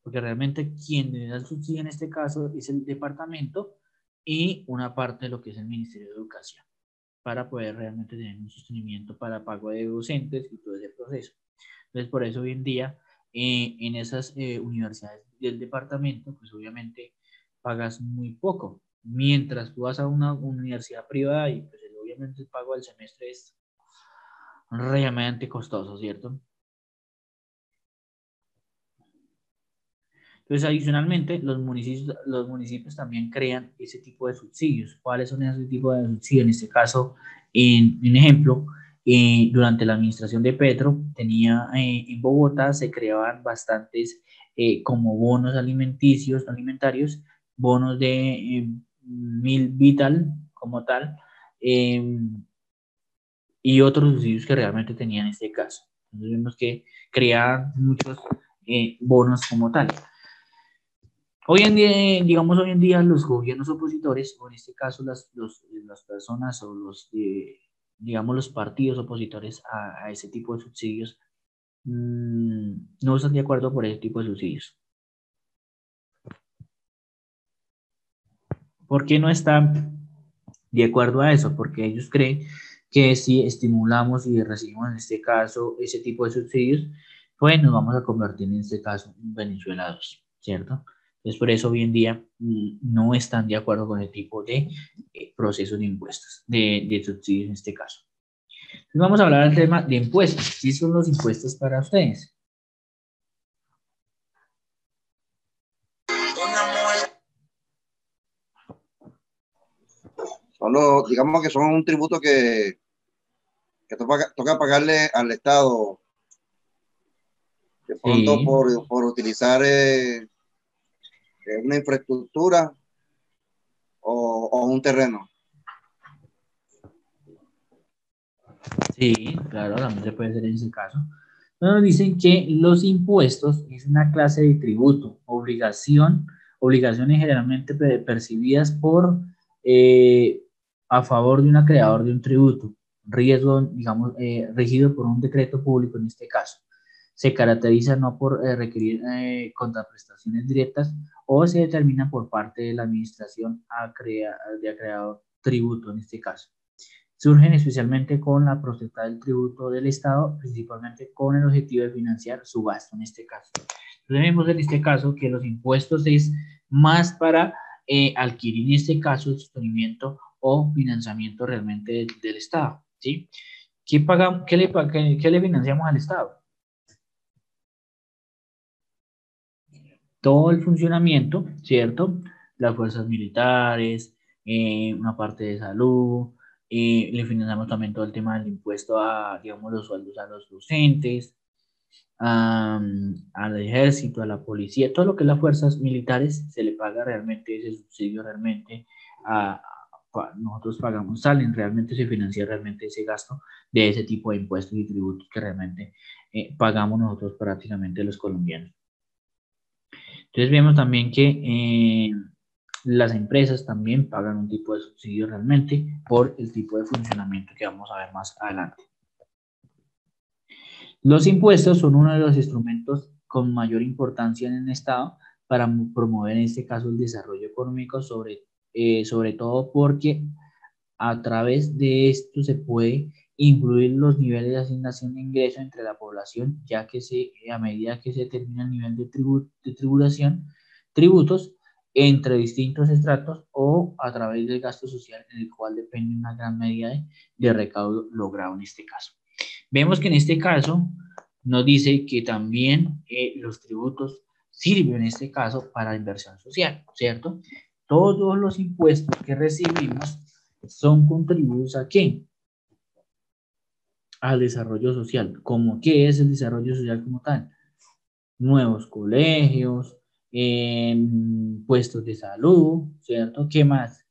A: Porque realmente quien le da el subsidio en este caso es el departamento y una parte de lo que es el Ministerio de Educación, para poder realmente tener un sostenimiento para pago de docentes y todo ese proceso. Entonces, por eso hoy en día, en esas universidades del departamento, pues obviamente pagas muy poco. Mientras tú vas a una universidad privada y pues obviamente el pago del semestre es realmente costoso, ¿cierto? Entonces, adicionalmente, los municipios también crean ese tipo de subsidios. ¿Cuáles son esos tipos de subsidios? En este caso, en ejemplo, durante la administración de Petro, en Bogotá se creaban bastantes como bonos alimentarios, bonos de Mil Vital como tal, eh, y otros subsidios que realmente tenían en este caso. Entonces vemos que creaban muchos bonos como tal. Hoy en día, digamos, hoy en día los gobiernos opositores, o en este caso las personas o digamos, los partidos opositores a ese tipo de subsidios, no están de acuerdo por ese tipo de subsidios. ¿Por qué no están de acuerdo a eso? Porque ellos creen que si estimulamos y recibimos en este caso ese tipo de subsidios, pues nos vamos a convertir en este caso en venezuelanos, ¿cierto? Entonces, por eso hoy en día no están de acuerdo con el tipo de procesos de impuestos, de subsidios en este caso. Entonces, vamos a hablar del tema de impuestos. ¿Qué son los impuestos para ustedes?
B: Digamos que son un tributo que toca pagarle al Estado, de pronto
A: Sí.
B: por utilizar una infraestructura o un terreno.
A: Sí, claro, también se puede hacer en ese caso. Nos dicen que los impuestos es una clase de tributo, obligaciones generalmente percibidas a favor de un acreedor de un tributo, riesgo, digamos, regido por un decreto público en este caso. Se caracteriza no por requerir contraprestaciones directas o se determina por parte de la administración de acreedor tributo en este caso. Surgen especialmente con la potestad del tributo del Estado, principalmente con el objetivo de financiar su gasto en este caso. Entonces vemos en este caso que los impuestos es más para adquirir en este caso el sostenimiento o financiamiento realmente del Estado, ¿sí? ¿Qué le financiamos al Estado? Todo el funcionamiento, ¿cierto? Las fuerzas militares, una parte de salud, le financiamos también todo el tema del impuesto a, digamos, los sueldos a los docentes, al ejército, a la policía, todo lo que es las fuerzas militares, se le paga realmente ese subsidio realmente nosotros pagamos, realmente se financia realmente ese gasto de ese tipo de impuestos y tributos que realmente pagamos nosotros prácticamente los colombianos. Entonces vemos también que las empresas también pagan un tipo de subsidio realmente por el tipo de funcionamiento que vamos a ver más adelante. Los impuestos son uno de los instrumentos con mayor importancia en el Estado para promover en este caso el desarrollo económico, sobre todo porque a través de esto se puede influir los niveles de asignación de ingreso entre la población, ya que a medida que se determina el nivel de tributos entre distintos estratos o a través del gasto social, en el cual depende una gran medida de recaudo logrado en este caso. Vemos que en este caso nos dice que también los tributos sirven en este caso para inversión social, ¿cierto? Todos los impuestos que recibimos son contribuidos ¿a qué? Al desarrollo social. ¿Cómo qué es el desarrollo social como tal? Nuevos colegios, puestos de salud, ¿cierto? ¿Qué más?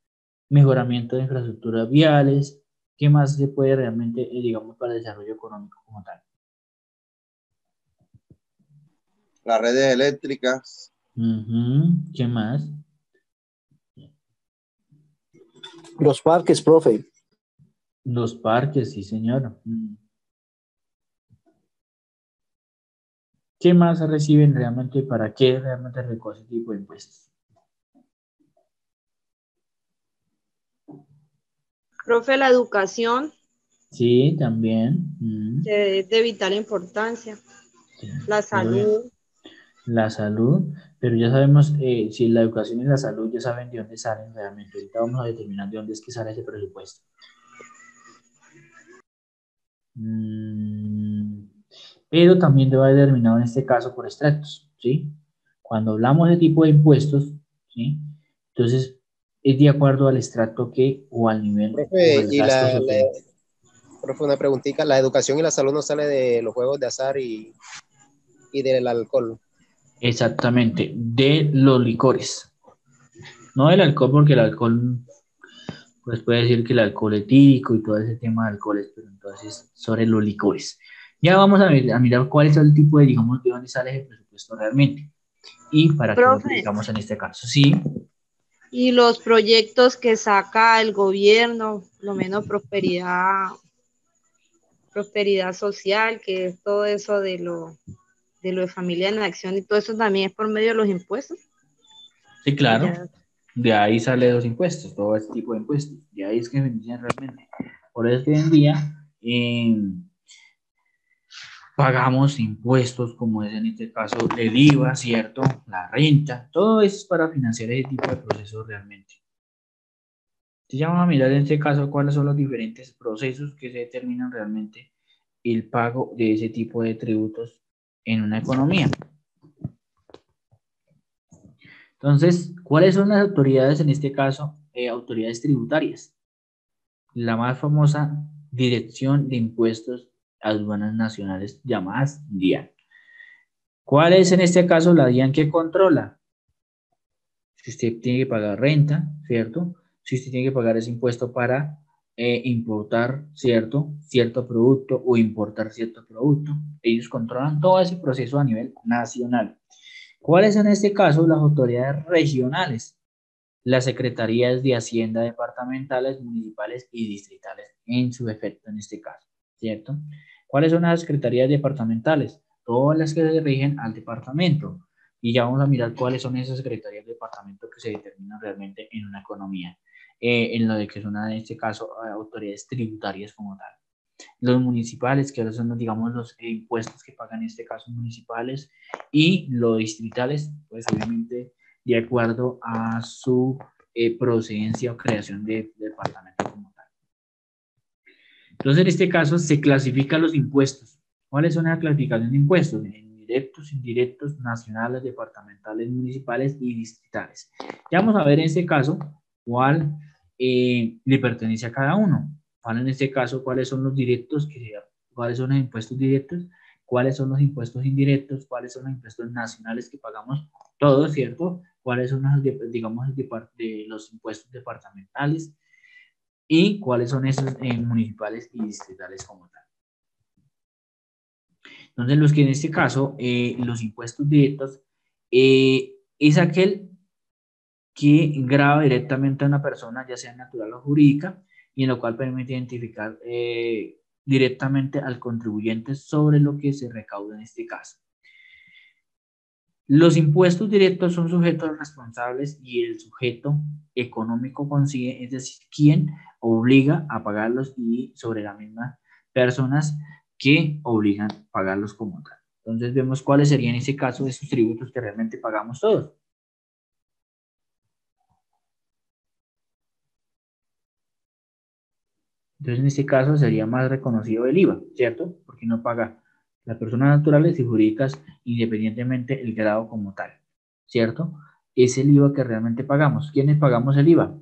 A: Mejoramiento de infraestructuras viales. ¿Qué más se puede realmente, digamos, para el desarrollo económico como tal?
B: Las redes eléctricas.
A: ¿Qué más?
D: Los parques, profe.
A: Los parques, sí, señor. ¿Qué más reciben realmente? ¿Para qué realmente recoge ese tipo de impuestos?
H: Profe, la educación
A: Sí, también.
H: es de vital importancia.
A: Sí,
H: La salud.
A: La salud, pero ya sabemos si la educación y la salud ya saben de dónde salen realmente. Ahorita vamos a determinar de dónde es que sale ese presupuesto. Pero también debe haber determinado en este caso por estratos, ¿sí? Cuando hablamos de tipo de impuestos, ¿sí? Entonces es de acuerdo al estrato que o al nivel
I: Profe,
A: o el gasto social.
I: profe, una preguntita, la educación y la salud no sale de los juegos de azar y del alcohol.
A: Exactamente, de los licores. No del alcohol, porque el alcohol, pues puede decir que el alcohol etílico y todo ese tema de alcoholes, pero entonces sobre los licores. Ya vamos a mirar cuál es el tipo de, digamos, de dónde sale ese presupuesto realmente y para qué lo
H: Profe,
A: aplicamos en este caso. Sí.
H: y los proyectos que saca el gobierno, lo menos prosperidad social, que es todo eso de lo de familia en acción y todo eso también es por medio de los impuestos.
A: Sí, claro.
H: Ya.
A: De ahí sale los impuestos, todo este tipo de impuestos. De ahí es que benefician realmente. Por eso que hoy en día pagamos impuestos, como es en este caso el IVA, ¿cierto? La renta, todo eso es para financiar ese tipo de procesos realmente. Entonces ya vamos a mirar en este caso cuáles son los diferentes procesos que se determinan realmente el pago de ese tipo de tributos en una economía. Entonces, ¿cuáles son las autoridades en este caso? Autoridades tributarias. La más famosa, Dirección de Impuestos Aduanas Nacionales, llamadas DIAN. ¿Cuál es en este caso la DIAN que controla? Si usted tiene que pagar renta, ¿cierto? Si usted tiene que pagar ese impuesto para importar, cierto producto o importar cierto producto, ellos controlan todo ese proceso a nivel nacional. ¿Cuáles son en este caso las autoridades regionales? Las secretarías de Hacienda departamentales, municipales y distritales en su efecto en este caso, ¿cierto? ¿Cuáles son las secretarías departamentales? Todas las que se rigen al departamento. Y ya vamos a mirar cuáles son esas secretarías de departamento que se determinan realmente en una economía, en lo de que son en este caso autoridades tributarias como tal. Los municipales, que ahora son, digamos, los impuestos que pagan en este caso municipales, y los distritales, pues obviamente de acuerdo a su procedencia o creación de departamento como tal. Entonces, en este caso se clasifican los impuestos. ¿Cuáles son las clasificaciones de impuestos? Directos, indirectos, nacionales, departamentales, municipales y distritales. Ya vamos a ver en este caso cuál le pertenece a cada uno. En este caso, cuáles son los directos, cuáles son los impuestos directos, cuáles son los impuestos indirectos, cuáles son los impuestos nacionales que pagamos todos, ¿cierto? Cuáles son los, digamos, de los impuestos departamentales y cuáles son esos municipales y distritales como tal. Entonces, los que en este caso, los impuestos directos, es aquel que grava directamente a una persona, ya sea natural o jurídica, y en lo cual permite identificar directamente al contribuyente sobre lo que se recauda en este caso. Los impuestos directos son sujetos responsables y el sujeto económico consigue, es decir, quien obliga a pagarlos y sobre las mismas personas que obligan a pagarlos como tal. Entonces vemos cuáles serían en ese caso esos tributos que realmente pagamos todos. Entonces, en este caso sería más reconocido el IVA, ¿cierto? Porque no paga las personas naturales y jurídicas independientemente el grado como tal, ¿cierto? Es el IVA que realmente pagamos. ¿Quiénes pagamos el IVA?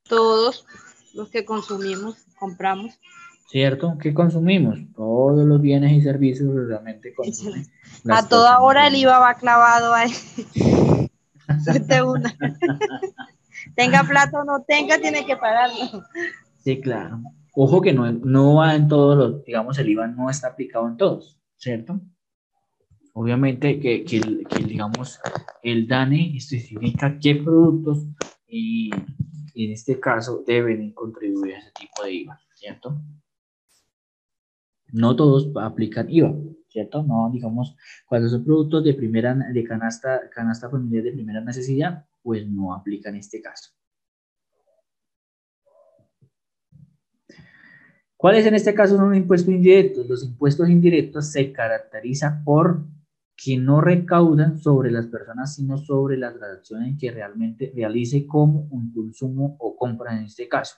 H: Todos los que consumimos, compramos.
A: ¿Cierto? ¿Qué consumimos? Todos los bienes y servicios que realmente consumen.
H: A toda hora el IVA va clavado ahí. Suerte una. Tenga plata o no tenga, tiene que pagarlo.
A: Sí, claro. Ojo que no va en todos los, digamos, el IVA no está aplicado en todos, ¿cierto? Obviamente que digamos, el DANE especifica qué productos en este caso deben contribuir a ese tipo de IVA, ¿cierto? No todos aplican IVA, ¿cierto? No, digamos, cuando son productos de canasta familiar de primera necesidad, pues no aplican este caso. ¿Cuáles en este caso son los impuestos indirectos? Los impuestos indirectos se caracterizan por que no recaudan sobre las personas, sino sobre las transacciones que realmente realice como un consumo o compra en este caso.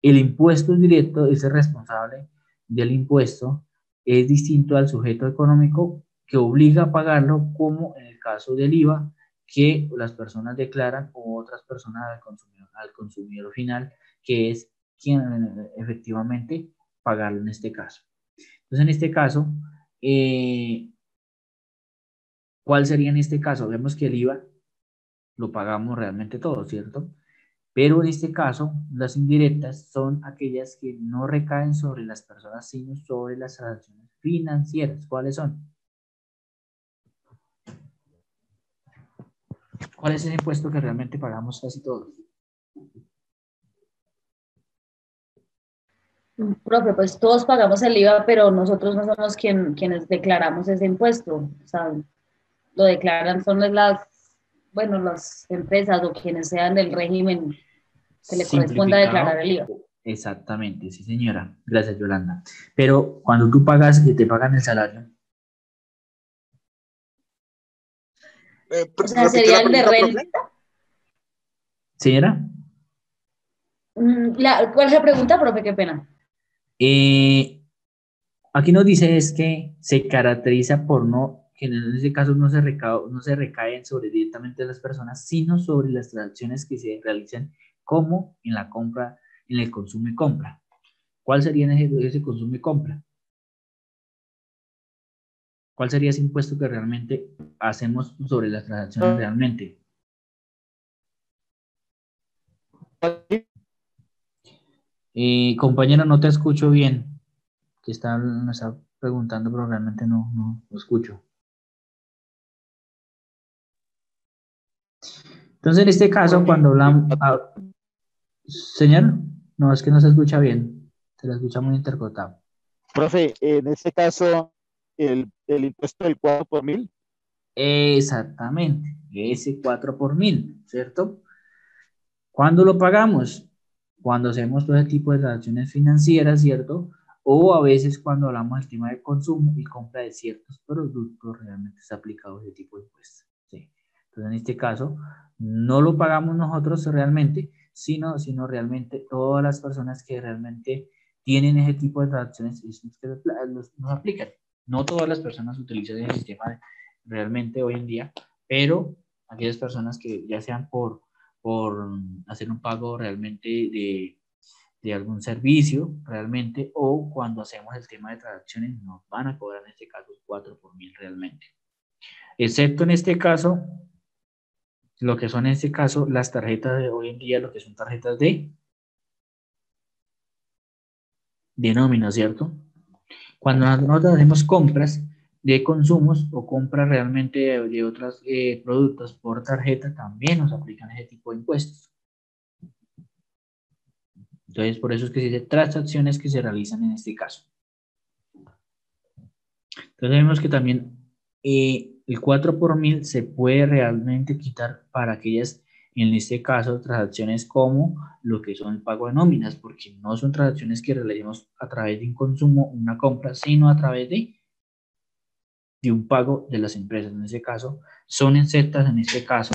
A: El impuesto indirecto es el responsable del impuesto, es distinto al sujeto económico que obliga a pagarlo, como en el caso del IVA, que las personas declaran, o otras personas al consumidor final, que es quien efectivamente pagarlo en este caso. Entonces, en este caso, ¿cuál sería en este caso? Vemos que el IVA lo pagamos realmente todo, ¿cierto? Pero en este caso, las indirectas son aquellas que no recaen sobre las personas, sino sobre las transacciones financieras. ¿Cuáles son? ¿Cuál es el impuesto que realmente pagamos casi todos?
C: Profe, pues todos pagamos el IVA, pero nosotros no somos quienes declaramos ese impuesto. O sea, lo declaran son las empresas o quienes sean del régimen que le corresponda declarar el IVA.
A: Exactamente, sí señora. Gracias, Yolanda. Pero cuando tú pagas, te pagan el salario.
C: O sea, sería el de renta.
A: Señora.
C: ¿Cuál es la pregunta, profe? Qué pena.
A: Aquí nos dice es que se caracteriza por que en ese caso no se recaen sobre directamente las personas, sino sobre las transacciones que se realizan como en la compra, en el consumo y compra. ¿Cuál sería ese consumo y compra? ¿Cuál sería ese impuesto que realmente hacemos sobre las transacciones realmente? Compañero, no te escucho bien. Que me está preguntando, pero realmente no escucho. Entonces, en este caso, cuando hablamos... Señor, no, es que no se escucha bien. Se la escucha muy intercortado.
E: Profe, en este caso, el impuesto del 4 por 1000.
A: Exactamente, ese 4 por 1000, ¿cierto? ¿Cuándo lo pagamos? Cuando hacemos todo ese tipo de transacciones financieras, ¿cierto? O a veces cuando hablamos del tema de consumo y compra de ciertos productos, realmente está aplicado ese tipo de impuestos. ¿Sí? Entonces, en este caso, no lo pagamos nosotros realmente, sino realmente todas las personas que realmente tienen ese tipo de transacciones nos aplican. No todas las personas utilizan el sistema realmente hoy en día, pero aquellas personas que ya sean por hacer un pago realmente de algún servicio realmente, o cuando hacemos el tema de transacciones nos van a cobrar en este caso 4 por 1000 realmente, excepto en este caso lo que son en este caso las tarjetas de hoy en día, lo que son tarjetas de nómina, ¿cierto? Cuando nosotros hacemos compras de consumos o compras realmente de otros productos por tarjeta, también nos aplican ese tipo de impuestos. Entonces, por eso es que se dice transacciones que se realizan en este caso. Entonces, vemos que también el 4 por 1000 se puede realmente quitar para aquellas, en este caso, transacciones como lo que son el pago de nóminas, porque no son transacciones que realicemos a través de un consumo, una compra, sino a través de un pago de las empresas. En ese caso, son exentas en este caso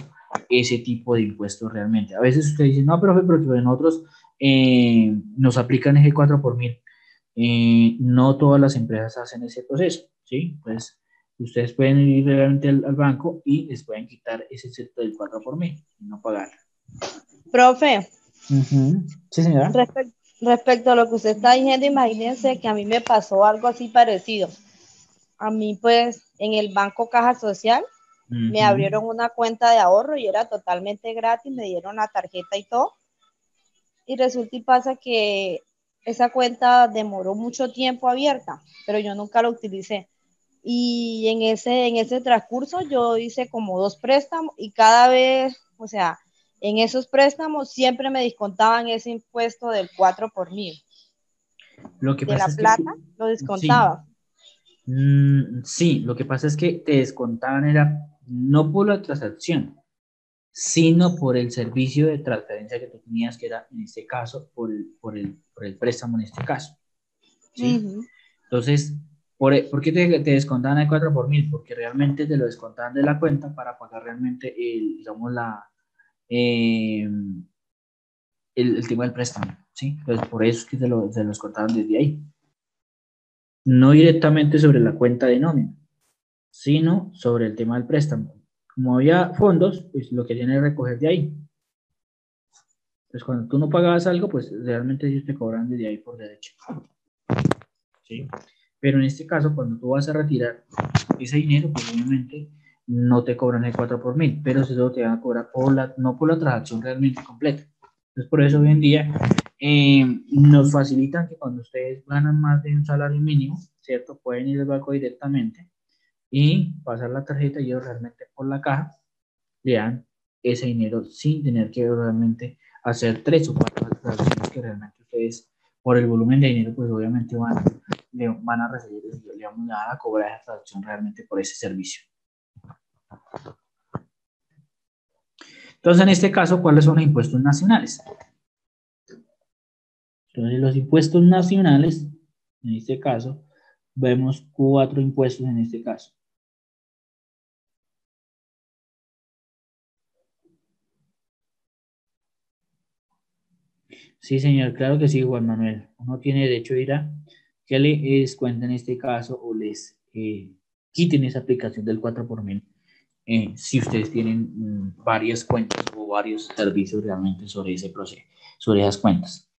A: ese tipo de impuestos realmente. A veces usted dice, no, profe, pero que nosotros nos aplican ese 4 por 1000. No todas las empresas hacen ese proceso, ¿sí? Pues ustedes pueden ir realmente al banco y les pueden quitar ese excepto del 4 por 1000 y no pagar.
H: Profe.
A: Sí, señora.
H: Respecto a lo que usted está diciendo, imagínense que a mí me pasó algo así parecido. A mí, pues, en el Banco Caja Social, me abrieron una cuenta de ahorro y era totalmente gratis, me dieron la tarjeta y todo. Y resulta y pasa que esa cuenta demoró mucho tiempo abierta, pero yo nunca la utilicé. Y en ese transcurso yo hice como 2 préstamos y cada vez, o sea, en esos préstamos siempre me descontaban ese impuesto del 4 por 1000.
A: Lo que
H: De
A: pasa
H: la
A: es que
H: plata lo descontaba.
A: sí, lo que pasa es que te descontaban era no por la transacción, sino por el servicio de transferencia que tú tenías, que era en este caso por el préstamo en este caso. ¿Sí? Entonces, ¿por qué te descontaban el 4 por 1000? Porque realmente te lo descontaban de la cuenta para pagar realmente digamos, el tema del préstamo, ¿sí? Entonces, por eso es que se lo descontaban desde ahí. No directamente sobre la cuenta de nómina, sino sobre el tema del préstamo. Como había fondos, pues lo que tienen es recoger de ahí. Entonces, cuando tú no pagabas algo, pues realmente ellos te cobran desde ahí por derecho. ¿Sí? Pero en este caso, cuando tú vas a retirar ese dinero, pues obviamente no te cobran el 4 por 1000, pero eso te van a cobrar no por la transacción realmente completa. Entonces, por eso hoy en día nos facilitan que cuando ustedes ganan más de un salario mínimo, ¿cierto? Pueden ir al banco directamente y pasar la tarjeta y ellos realmente por la caja le dan ese dinero sin tener que realmente hacer 3 o 4 transacciones que realmente ustedes, por el volumen de dinero, pues obviamente van a recibir, le van a cobrar esa transacción realmente por ese servicio. Entonces, en este caso, ¿cuáles son los impuestos nacionales? Entonces, los impuestos nacionales, en este caso, vemos 4 impuestos en este caso. Sí, señor, claro que sí, Juan Manuel. Uno tiene derecho a ir a que le descuenten en este caso o les quiten esa aplicación del 4 por 1000 si ustedes tienen varias cuentas o varios servicios realmente sobre ese proceso, sobre esas cuentas.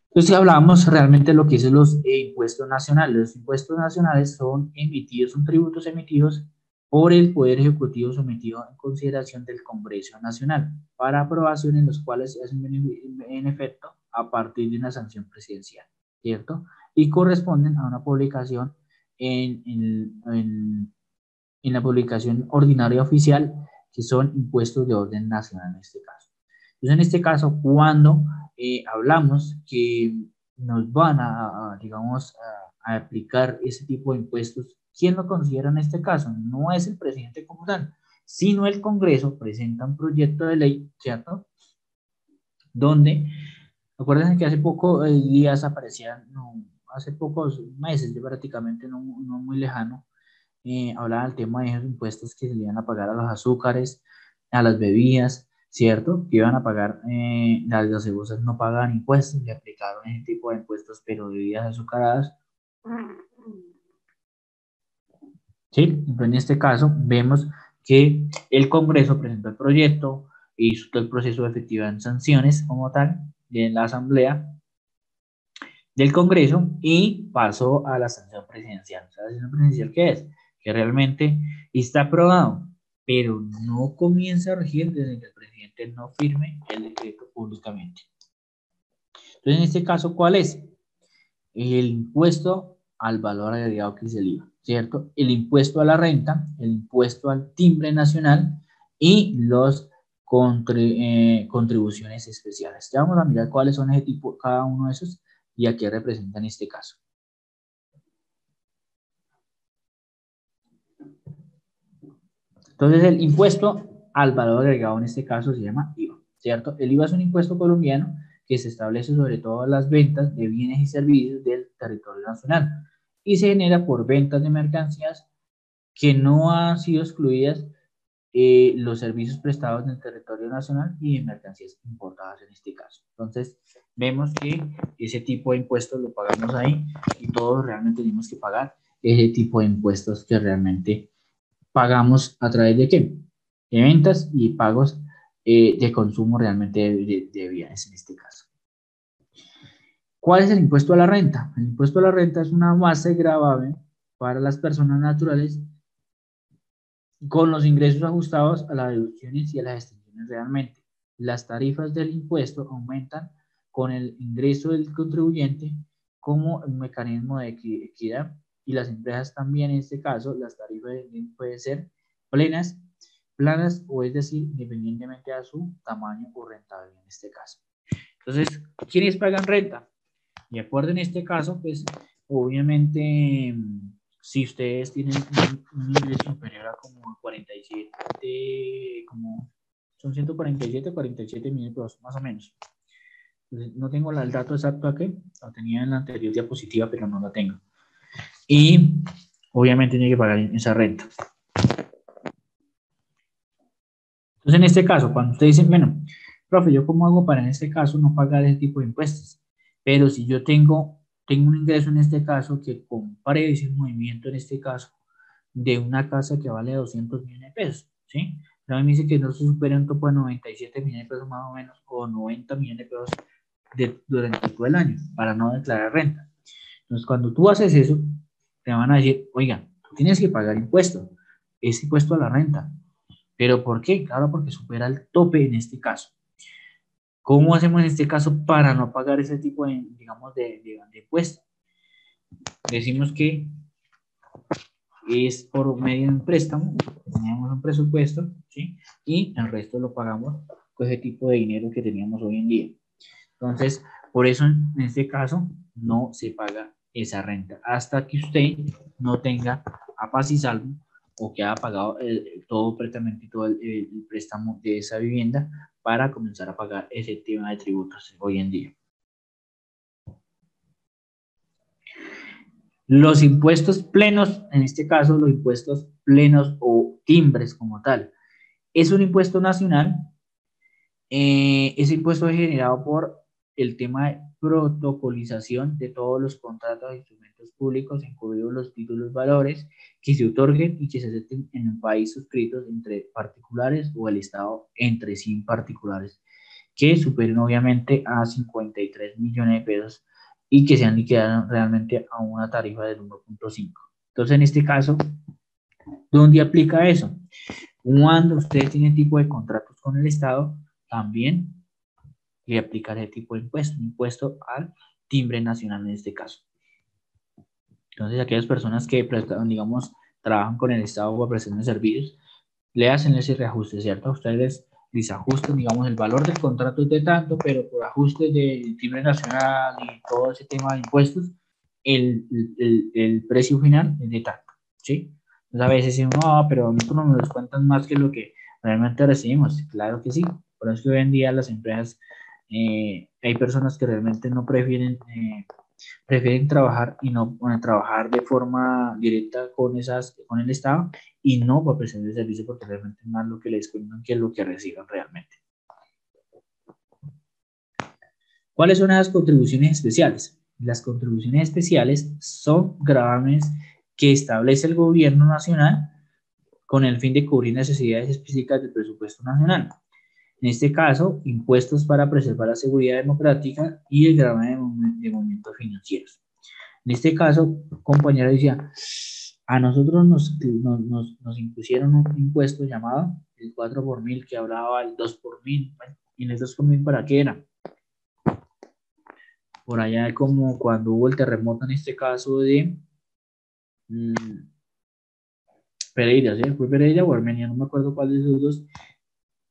A: Entonces, hablamos realmente de lo que es los impuestos nacionales. Los impuestos nacionales son tributos emitidos por el Poder Ejecutivo sometido en consideración del Congreso Nacional para aprobación, en los cuales se hacen en efecto a partir de una sanción presidencial, ¿cierto? Y corresponden a una publicación en la publicación ordinaria oficial, que son impuestos de orden nacional en este caso. Entonces, en este caso, cuando hablamos que nos van digamos, a aplicar ese tipo de impuestos, ¿quién lo considera en este caso? No es el presidente como tal, sino el Congreso presenta un proyecto de ley, ¿cierto? Donde, acuérdense que hace pocos días aparecían, no, hace pocos meses, prácticamente no muy lejano, hablaba del tema de esos impuestos que se le iban a pagar a los azúcares, a las bebidas, ¿cierto? Que iban a pagar, las gaseosas no pagaban impuestos, le aplicaron ese tipo de impuestos, pero bebidas azucaradas. ¿Sí? Entonces, en este caso, vemos que el Congreso presentó el proyecto, hizo todo el proceso de efectividad en sanciones como tal, en la Asamblea del Congreso y pasó a la sanción presidencial. O sea, ¿la sanción presidencial qué es? Que realmente está aprobado, pero no comienza a regir desde que el presidente no firme el decreto públicamente. Entonces, en este caso, ¿cuál es? El impuesto al valor agregado, que es el IVA, ¿cierto? El impuesto a la renta, el impuesto al timbre nacional y los contribuciones especiales. Ya vamos a mirar cuáles son ese tipo, cada uno de esos y a qué representan este caso. Entonces, el impuesto al valor agregado en este caso se llama IVA, ¿cierto? El IVA es un impuesto colombiano que se establece sobre todo en las ventas de bienes y servicios del territorio nacional y se genera por ventas de mercancías que no han sido excluidas los servicios prestados en el territorio nacional y de mercancías importadas en este caso. Entonces, vemos que ese tipo de impuestos lo pagamos ahí y todos realmente tenemos que pagar ese tipo de impuestos que realmente pagamos a través de qué? De ventas y pagos de consumo realmente de bienes en este caso. ¿Cuál es el impuesto a la renta? El impuesto a la renta es una base gravamen para las personas naturales con los ingresos ajustados a las deducciones y a las extensiones realmente. Las tarifas del impuesto aumentan con el ingreso del contribuyente como un mecanismo de equidad y las empresas también, en este caso, las tarifas pueden ser plenas planas, o es decir, independientemente a su tamaño o rentabilidad en este caso. Entonces, ¿quiénes pagan renta? De acuerdo en este caso, pues, obviamente, si ustedes tienen un ingreso superior a como 47, como son 147, 47 millones de pesos, más o menos. Entonces, no tengo el dato exacto aquí, lo tenía en la anterior diapositiva, pero no la tengo. Y obviamente tiene que pagar esa renta. Entonces, en este caso, cuando ustedes dicen, bueno, profe, ¿yo cómo hago para en este caso no pagar ese tipo de impuestos? Pero si yo tengo un ingreso en este caso que compare ese movimiento en este caso de una casa que vale 200 millones de pesos, ¿sí? Pero a mí me dice que no se supera un topo de 97 millones de pesos más o menos, o 90 millones de pesos durante todo el año, para no declarar renta. Entonces, cuando tú haces eso, te van a decir, oiga, tú tienes que pagar impuesto, ese impuesto a la renta. ¿Pero por qué? Claro, porque supera el tope en este caso. ¿Cómo hacemos en este caso para no pagar ese tipo de, digamos, de impuesto? Decimos que es por medio de un préstamo, tenemos un presupuesto, ¿sí? Y el resto lo pagamos con ese tipo de dinero que teníamos hoy en día. Entonces, por eso en este caso no se paga esa renta hasta que usted no tenga a paz y salvo o que haya pagado todo prácticamente todo el préstamo de esa vivienda para comenzar a pagar ese tema de tributos hoy en día. Los impuestos plenos, en este caso los impuestos plenos o timbres como tal, es un impuesto nacional. Ese impuesto es generado por el tema de protocolización de todos los contratos e instrumentos públicos, incluidos los títulos valores, que se otorguen y que se acepten en un país suscritos entre particulares o el Estado entre sí particulares, que superen obviamente a 53 millones de pesos y que sean liquidados realmente a una tarifa del 1.5. Entonces, en este caso, ¿dónde aplica eso? Cuando usted tiene tipo de contratos con el Estado, también le aplicar ese tipo de impuesto al timbre nacional en este caso. Entonces, aquellas personas que, digamos, trabajan con el Estado o prestación de servicios, le hacen ese reajuste, ¿cierto? Ustedes les ajustan, digamos, el valor del contrato es de tanto, pero por ajuste del timbre nacional y todo ese tema de impuestos, el precio final es de tanto, ¿sí? Entonces, a veces dicen, no, pero a nosotros nos descuentan más que lo que realmente recibimos. Claro que sí. Por eso que hoy en día las empresas, hay personas que realmente no prefieren trabajar y no trabajar de forma directa con el Estado y no por prestación de servicio, porque realmente es más lo que les descuentan que lo que reciban realmente. ¿Cuáles son las contribuciones especiales? Las contribuciones especiales son gravámenes que establece el gobierno nacional con el fin de cubrir necesidades específicas del presupuesto nacional. En este caso, impuestos para preservar la seguridad democrática y el gravamen de movimientos financieros. En este caso, compañero decía, a nosotros nos impusieron un impuesto llamado el 4 por mil, que hablaba del 2 por mil. Bueno, ¿y en el 2 por mil para qué era? Por allá como cuando hubo el terremoto en este caso de Pereira, ¿sí? Fue Pereira o Armenia, no me acuerdo cuál de esos dos,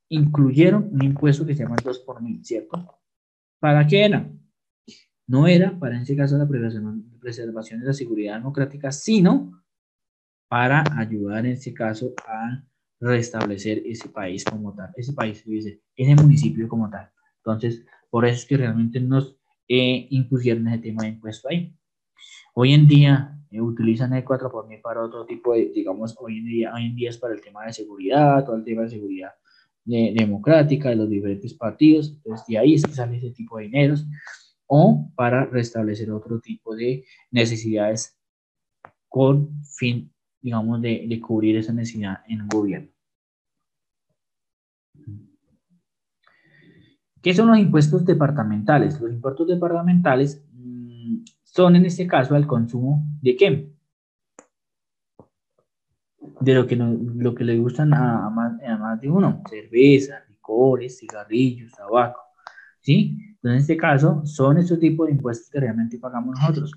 A: incluyeron un impuesto que se llama el 2 por mil, ¿cierto? ¿Para qué era? No era para en este caso la preservación de la seguridad democrática, sino para ayudar en este caso a restablecer ese país como tal, ese país, ese municipio como tal. Entonces, por eso es que realmente nos impusieron ese tema de impuesto ahí. Hoy en día utilizan el 4 por mil para otro tipo de, digamos, hoy en día es para el tema de seguridad, todo el tema de seguridad democrática de los diferentes partidos. Entonces, de ahí es que sale ese tipo de dineros, o para restablecer otro tipo de necesidades con fin, digamos, de cubrir esa necesidad en el gobierno. ¿Qué son los impuestos departamentales? Los impuestos departamentales son en este caso al consumo de ¿qué? De lo que le gustan a más de uno: cerveza, licores, cigarrillos, tabaco, ¿sí? Entonces, en este caso son estos tipos de impuestos que realmente pagamos nosotros.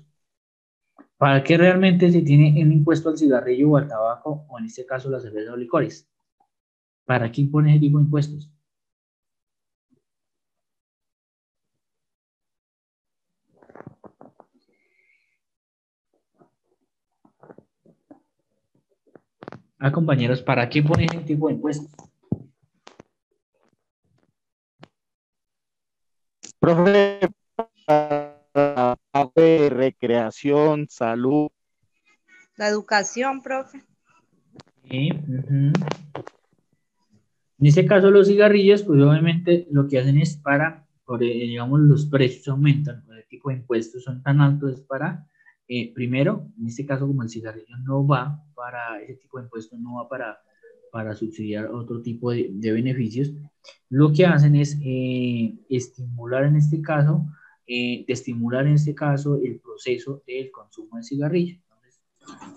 A: ¿Para qué realmente se tiene un impuesto al cigarrillo o al tabaco, o en este caso la cerveza o licores? ¿Para qué impone ese tipo de impuestos? Compañeros, ¿para qué pone ese tipo de impuestos?
E: Profe, para recreación, salud.
H: La educación, profe.
A: Sí, en este caso los cigarrillos, pues obviamente lo que hacen es digamos, los precios aumentan, el tipo de impuestos son tan altos, es para, primero, en este caso como el cigarrillo no va para, ese tipo de impuestos no va para subsidiar otro tipo de beneficios, lo que hacen es estimular en este caso, el proceso del consumo de cigarrillo. Entonces,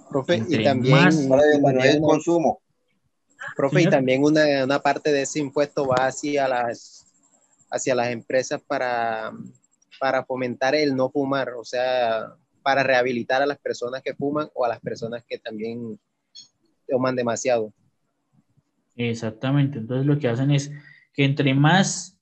I: Profe, y
A: entre
I: también,
A: más...
B: Para disminuir el consumo.
I: profe, y
A: Señor.
I: también una parte de ese impuesto va hacia las empresas para fomentar el no fumar, o sea, para rehabilitar a las personas que fuman o a las personas que también toman demasiado.
A: Exactamente, entonces lo que hacen es que entre más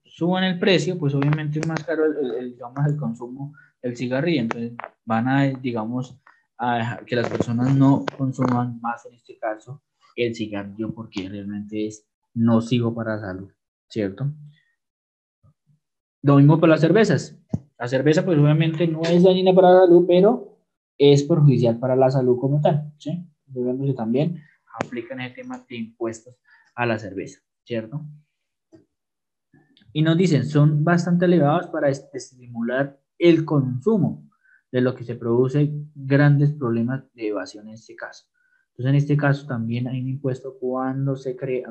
A: suban el precio, pues obviamente es más caro digamos, el consumo del cigarrillo, entonces van a, digamos, a dejar que las personas no consuman más en este caso el cigarrillo porque realmente es nocivo para la salud, ¿cierto? Lo mismo para las cervezas. La cerveza pues obviamente no es dañina para la salud, pero es perjudicial para la salud como tal, ¿sí? Obviamente también aplican el tema de impuestos a la cerveza, ¿cierto? Y nos dicen, son bastante elevados para estimular el consumo, de lo que se produce grandes problemas de evasión en este caso. Entonces, en este caso también hay un impuesto cuando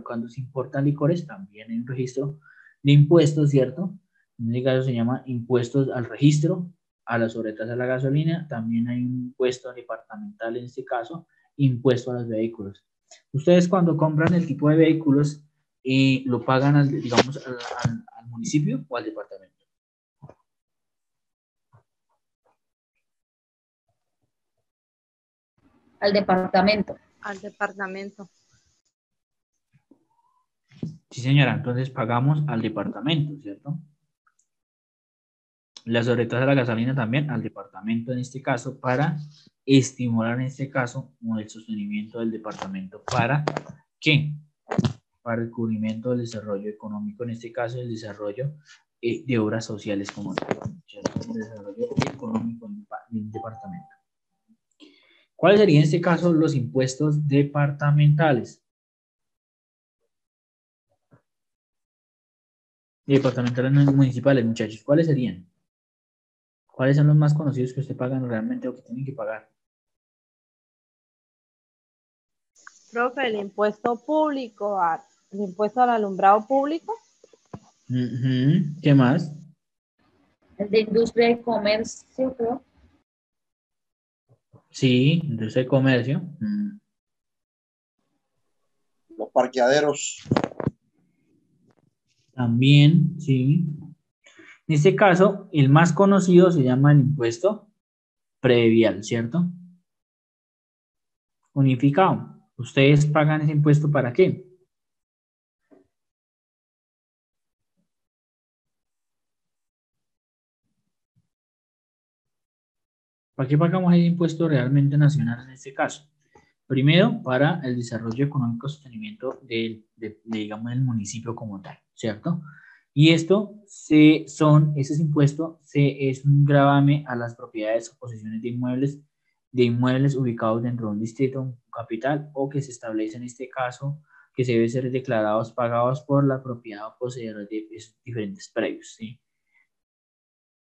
A: cuando se importan licores, también hay un registro de impuestos, ¿cierto? En este caso se llama impuestos al registro, a la sobretasa de la gasolina, también hay un impuesto departamental en este caso, impuesto a los vehículos. Ustedes cuando compran el tipo de vehículos, lo pagan, digamos, al municipio o al departamento.
C: Al departamento.
H: Al departamento.
A: Sí, señora, entonces pagamos al departamento, ¿cierto? La sobretasa de la gasolina también al departamento en este caso para estimular en este caso el sostenimiento del departamento. ¿Para qué? Para el cubrimiento del desarrollo económico, en este caso el desarrollo de obras sociales como tal, ¿cierto? El desarrollo económico del departamento. ¿Cuáles serían en este caso los impuestos departamentales? Y departamentales no municipales, muchachos. ¿Cuáles serían? ¿Cuáles son los más conocidos que usted pagan realmente o que tienen que pagar?
H: Profe, el impuesto público, el impuesto al alumbrado público.
A: ¿Qué más?
C: El de industria y comercio, creo.
A: Sí, industria de comercio.
B: Los parqueaderos.
A: También, sí. En este caso, el más conocido se llama el impuesto predial, ¿cierto? Unificado. ¿Ustedes pagan ese impuesto para qué? ¿Para qué pagamos ese impuesto realmente nacional en este caso? Primero, para el desarrollo económico y sostenimiento digamos, del municipio como tal, ¿cierto? Y ese impuesto es un gravame a las propiedades o posesiones de inmuebles ubicados dentro de un distrito, un capital, o que se establece en este caso que se deben ser declarados, pagados por la propiedad o poseedores de esos diferentes predios, ¿sí?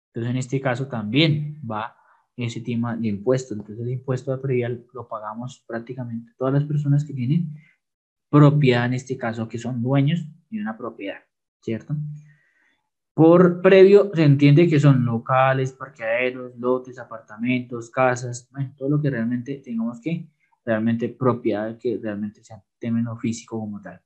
A: Entonces, en este caso también va ese tema de impuestos. Entonces, el impuesto a predial lo pagamos prácticamente todas las personas que tienen propiedad, en este caso, que son dueños de una propiedad, ¿cierto? Por previo se entiende que son locales, parqueaderos, lotes, apartamentos, casas, bueno, todo lo que realmente tengamos realmente propiedad, que realmente sea término físico como tal.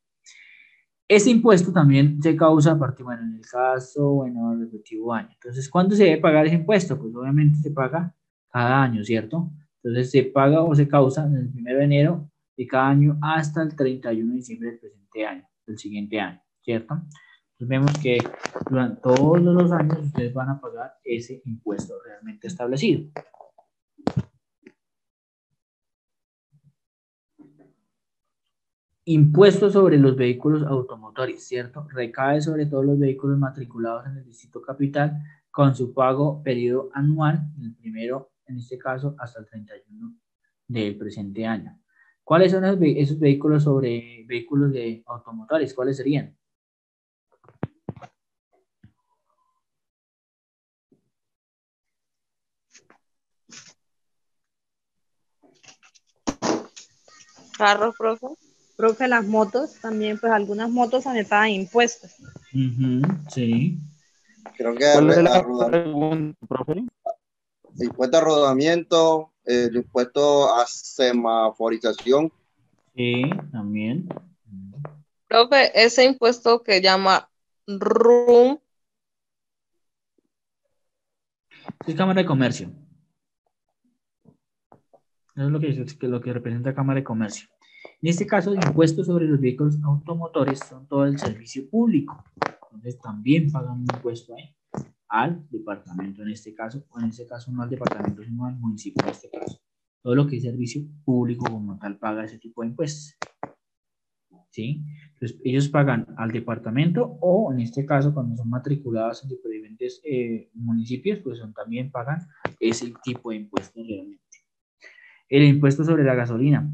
A: Este impuesto también se causa a partir, bueno, en el caso, bueno, del respectivo año. Entonces, ¿cuándo se debe pagar ese impuesto? Pues obviamente se paga cada año, ¿cierto? Entonces, se paga o se causa en el 1 de enero de cada año hasta el 31 de diciembre del presente año, del siguiente año, ¿cierto? Entonces vemos que durante todos los años ustedes van a pagar ese impuesto realmente establecido. Impuesto sobre los vehículos automotores, ¿cierto? Recae sobre todos los vehículos matriculados en el Distrito Capital con su pago periodo anual, el primero, en este caso, hasta el 31 del presente año. ¿Cuáles son esos vehículos sobre vehículos de automotores? ¿Cuáles serían?
F: Carros, profe.
H: Profe, las motos también, pues algunas motos también pagan impuestos.
A: Sí.
B: Creo que
E: ¿Cuál es la pregunta, profe?
B: el impuesto a rodamiento, el impuesto a semaforización.
A: Sí, también.
F: Profe, ese impuesto que llama RUM.
A: Es Cámara de Comercio. Eso es lo que representa Cámara de Comercio. En este caso, impuestos sobre los vehículos automotores son todo el servicio público. Entonces, también pagan un impuesto ahí al departamento en este caso, o en este caso no al departamento, sino al municipio en este caso. Todo lo que es servicio público como tal paga ese tipo de impuestos. ¿Sí? Entonces, ellos pagan al departamento o en este caso cuando son matriculados en diferentes municipios, pues también pagan ese tipo de impuestos realmente. El impuesto sobre la gasolina,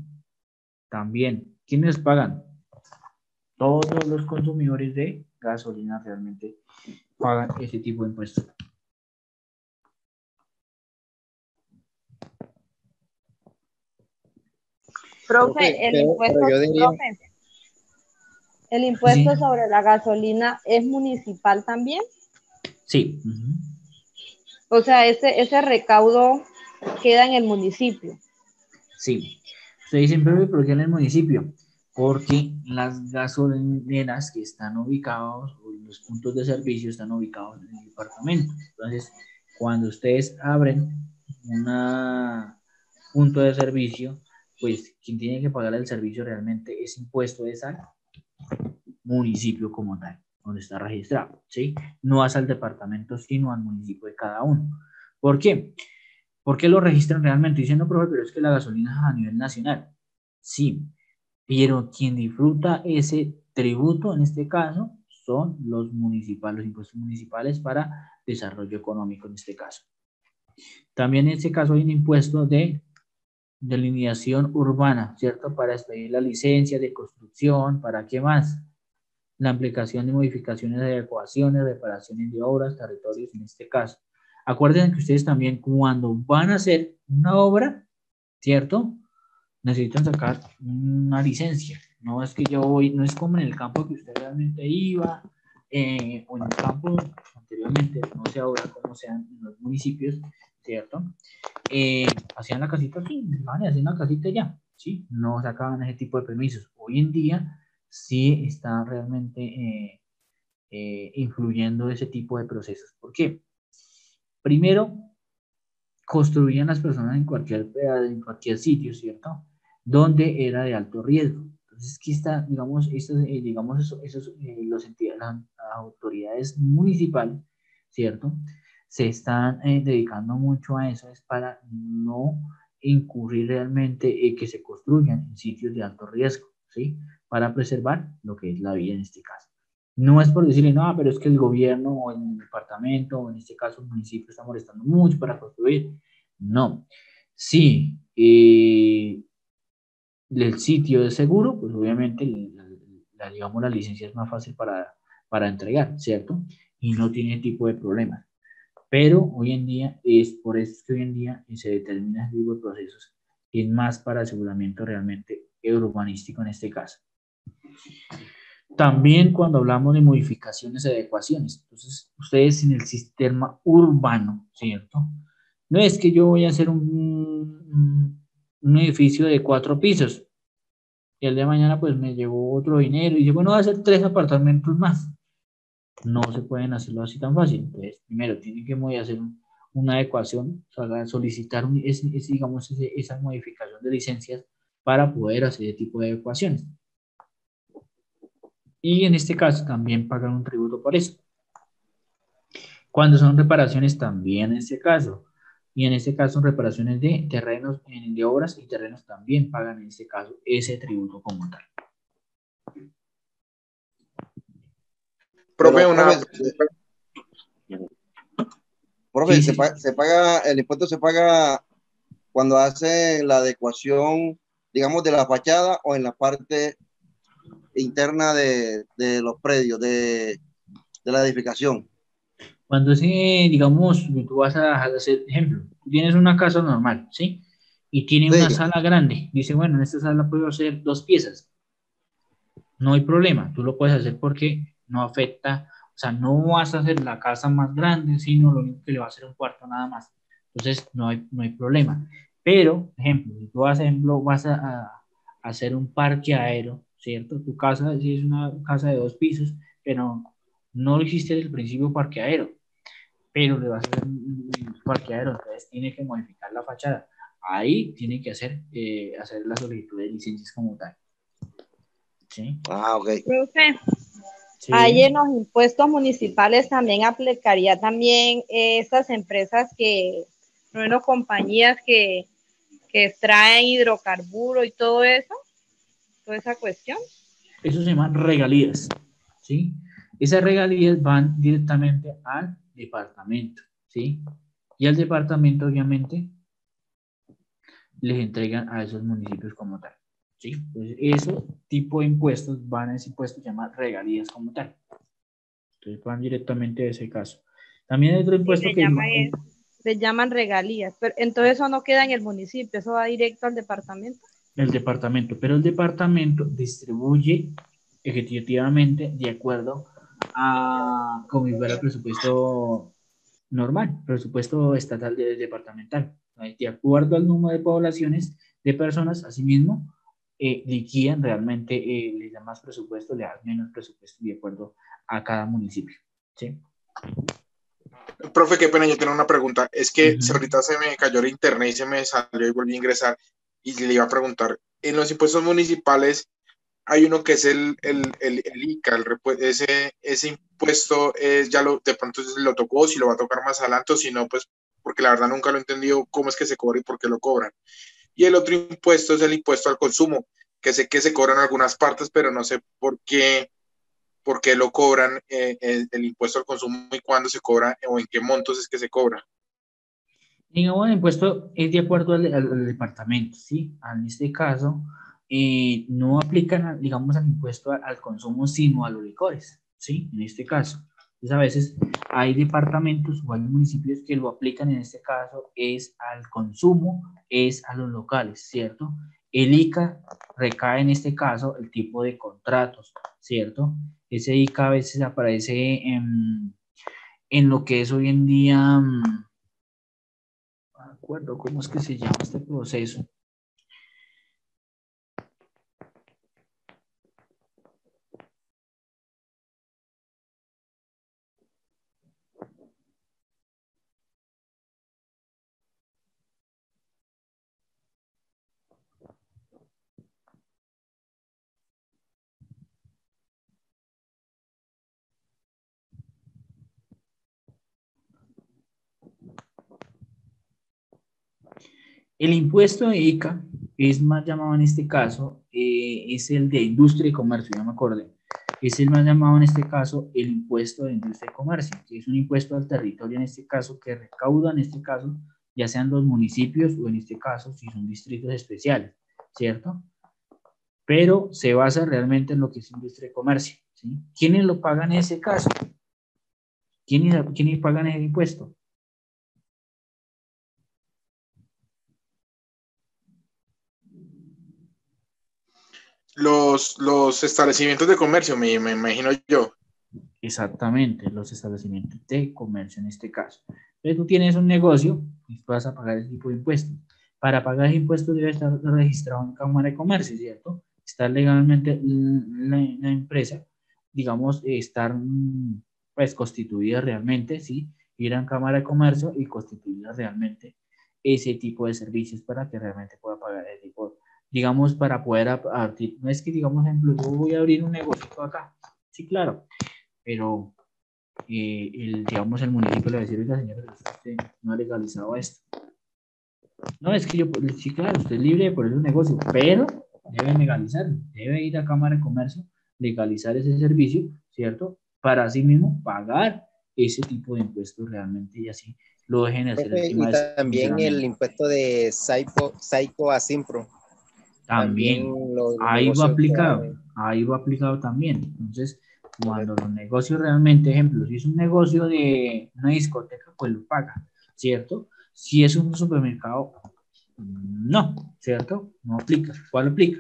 A: también. ¿Quiénes pagan? Todos los consumidores de gasolina realmente pagan ese tipo de impuestos.
H: Profe, el impuesto,
I: yo diría...
H: profe, ¿el impuesto
A: Sí.
H: sobre la gasolina es municipal también?
A: Sí.
H: O sea, ese recaudo queda en el municipio.
A: Sí. Ustedes dicen, pero ¿por qué en el municipio? Porque las gasolineras que están ubicados, o los puntos de servicio están ubicados en el departamento. Entonces, cuando ustedes abren un punto de servicio, pues quien tiene que pagar el servicio realmente es impuesto es al municipio como tal, donde está registrado, ¿sí? No es al departamento, sino al municipio de cada uno. ¿Por qué? ¿Por qué lo registran realmente? Diciendo, profe, pero es que la gasolina es a nivel nacional. Sí, pero quien disfruta ese tributo, en este caso, son los municipales, los impuestos municipales para desarrollo económico, en este caso. También en este caso hay un impuesto de delineación urbana, ¿cierto? Para expedir la licencia de construcción, ¿para qué más? La aplicación de modificaciones de adecuaciones, reparaciones de obras, territorios, en este caso. Acuérdense que ustedes también cuando van a hacer una obra, ¿cierto? Necesitan sacar una licencia. No es que yo voy, no es como en el campo que usted realmente iba, o en el campo anteriormente, no sé ahora cómo sean en los municipios, ¿cierto? Hacían la casita así, hacían la casita ya, ¿sí? No sacaban ese tipo de permisos. Hoy en día sí está realmente influyendo ese tipo de procesos. ¿Por qué? Primero, construían las personas en cualquier sitio, ¿cierto? Donde era de alto riesgo. Entonces, aquí está, digamos, las autoridades municipales, ¿cierto? Se están dedicando mucho a eso, es para no incurrir realmente que se construyan en sitios de alto riesgo, ¿sí? Para preservar lo que es la vida en este caso. No es por decirle, no, pero es que el gobierno o el departamento, o en este caso el municipio, está molestando mucho para construir. No. Sí, el sitio es seguro, pues obviamente digamos, la licencia es más fácil para entregar, ¿cierto? Y no tiene tipo de problemas. Pero hoy en día, es por eso que hoy en día se determina ese tipo de procesos, y es más para aseguramiento realmente urbanístico en este caso. También cuando hablamos de modificaciones y adecuaciones, entonces ustedes en el sistema urbano, ¿cierto? No es que yo voy a hacer un edificio de 4 pisos y el día de mañana pues me llegó otro dinero y dice, bueno, voy a hacer 3 apartamentos más. No se pueden hacerlo así tan fácil. Entonces, primero tienen que hacer una adecuación, solicitar esa modificación de licencias para poder hacer ese tipo de ecuaciones. Y en este caso también pagan un tributo por eso. Cuando son reparaciones también en este caso. Y en este caso reparaciones de terrenos, de obras y terrenos también pagan en este caso ese tributo como tal.
G: Profe,
B: profe,
A: Sí.
B: se paga, el impuesto se paga cuando hace la adecuación, digamos, de la fachada o en la parte interna de los predios, de la edificación.
A: Cuando digamos, tú vas a hacer, ejemplo, tú tienes una casa normal, ¿sí? Y tiene una
B: Sí.
A: sala grande. Dice, bueno, en esta sala puedo hacer 2 piezas. No hay problema, tú lo puedes hacer porque no afecta, o sea, no vas a hacer la casa más grande, sino lo único que le va a hacer un cuarto nada más. Entonces, no hay problema. Pero, ejemplo, si tú vas a hacer un parque aéreo, ¿cierto? Tu casa, si es una casa de 2 pisos, pero no lo hiciste desde el principio parque aéreo, pero le vas a hacer un parque aéreo, entonces tiene que modificar la fachada. Ahí tiene que hacer la solicitud de licencias como tal. ¿Sí?
B: Ah, ok.
H: Profe,
A: Sí.
H: ahí en los impuestos municipales también aplicaría también esas empresas bueno, compañías que extraen hidrocarburos y todo eso, toda esa cuestión.
A: Eso se llama regalías, ¿sí? Esas regalías van directamente al departamento, ¿sí? Y al departamento, obviamente, les entregan a esos municipios como tal, ¿sí? Entonces, ese tipo de impuestos van a ese impuesto, se llama regalías como tal. Entonces, van directamente a ese caso. También hay otro impuesto que...
H: Le llaman regalías, pero entonces eso no queda en el municipio, eso va directo al departamento.
A: El departamento, pero el departamento distribuye efectivamente de acuerdo a como si fuera el presupuesto normal, presupuesto estatal departamental. De acuerdo al número de poblaciones de personas, asimismo, liquidan realmente, le dan más presupuesto, le dan menos presupuesto de acuerdo a cada municipio. ¿Sí?
G: Profe, qué pena, yo tengo una pregunta. Es que ahorita se me cayó el internet y se me salió y volví a ingresar y le iba a preguntar. En los impuestos municipales hay uno que es el ICA, ese impuesto de pronto lo tocó, si lo va a tocar más adelante, o si no, pues porque la verdad nunca lo he entendido cómo es que se cobra y por qué lo cobran. Y el otro impuesto es el impuesto al consumo, que sé que se cobra en algunas partes, pero no sé por qué lo cobran el impuesto al consumo y cuándo se cobra o en qué montos es que se cobra.
A: Digamos, el impuesto es de acuerdo al departamento, ¿sí? En este caso, no aplican, digamos, al impuesto al consumo, sino a los licores, ¿sí? En este caso. Entonces, a veces hay departamentos o hay municipios que lo aplican, en este caso, es al consumo, es a los locales, ¿cierto? El ICA recae en este caso el tipo de contratos, ¿cierto? Ese ICA a veces aparece en lo que es hoy en día... No acuerdo cómo es que se llama este proceso. El impuesto de ICA es más llamado en este caso, es el de industria y comercio, ya me acordé. Es el más llamado en este caso el impuesto de industria y comercio, que es un impuesto al territorio en este caso que recauda en este caso, ya sean los municipios o en este caso si son distritos especiales, ¿cierto? Pero se basa realmente en lo que es industria y comercio, ¿sí? ¿Quiénes lo pagan en ese caso? ¿Quiénes pagan ese impuesto?
G: Los establecimientos de comercio, me imagino yo.
A: Exactamente, los establecimientos de comercio en este caso. Entonces tú tienes un negocio y vas a pagar ese tipo de impuestos. Para pagar ese impuesto debe estar registrado en Cámara de Comercio, ¿cierto? Estar legalmente la empresa, digamos, estar pues constituida realmente, ¿sí? Ir a Cámara de Comercio y constituir realmente ese tipo de servicios para que realmente pueda pagar ese tipo digamos, para poder partir. No es que, digamos, ejemplo, yo voy a abrir un negocio acá. Sí, claro, pero digamos, el municipio le va a decir, oiga, señora, usted no ha legalizado esto. No, es que yo, sí, claro, usted es libre de poner un negocio, pero debe legalizarlo, debe ir a Cámara de Comercio, legalizar ese servicio, ¿cierto? Para así mismo pagar ese tipo de impuestos realmente y así lo dejen hacer el tema
I: Y
A: de su
I: también el
A: funcionamiento.
I: impuesto de Saico a Simpro.
A: También,
I: Los
A: ahí va
I: negocios que
A: aplicado,
I: abren.
A: ahí va aplicado también. Entonces, cuando los negocios realmente, ejemplo, si es un negocio de una discoteca, pues lo paga, ¿cierto? Si es un supermercado, no, ¿cierto? No aplica. ¿Cuál aplica?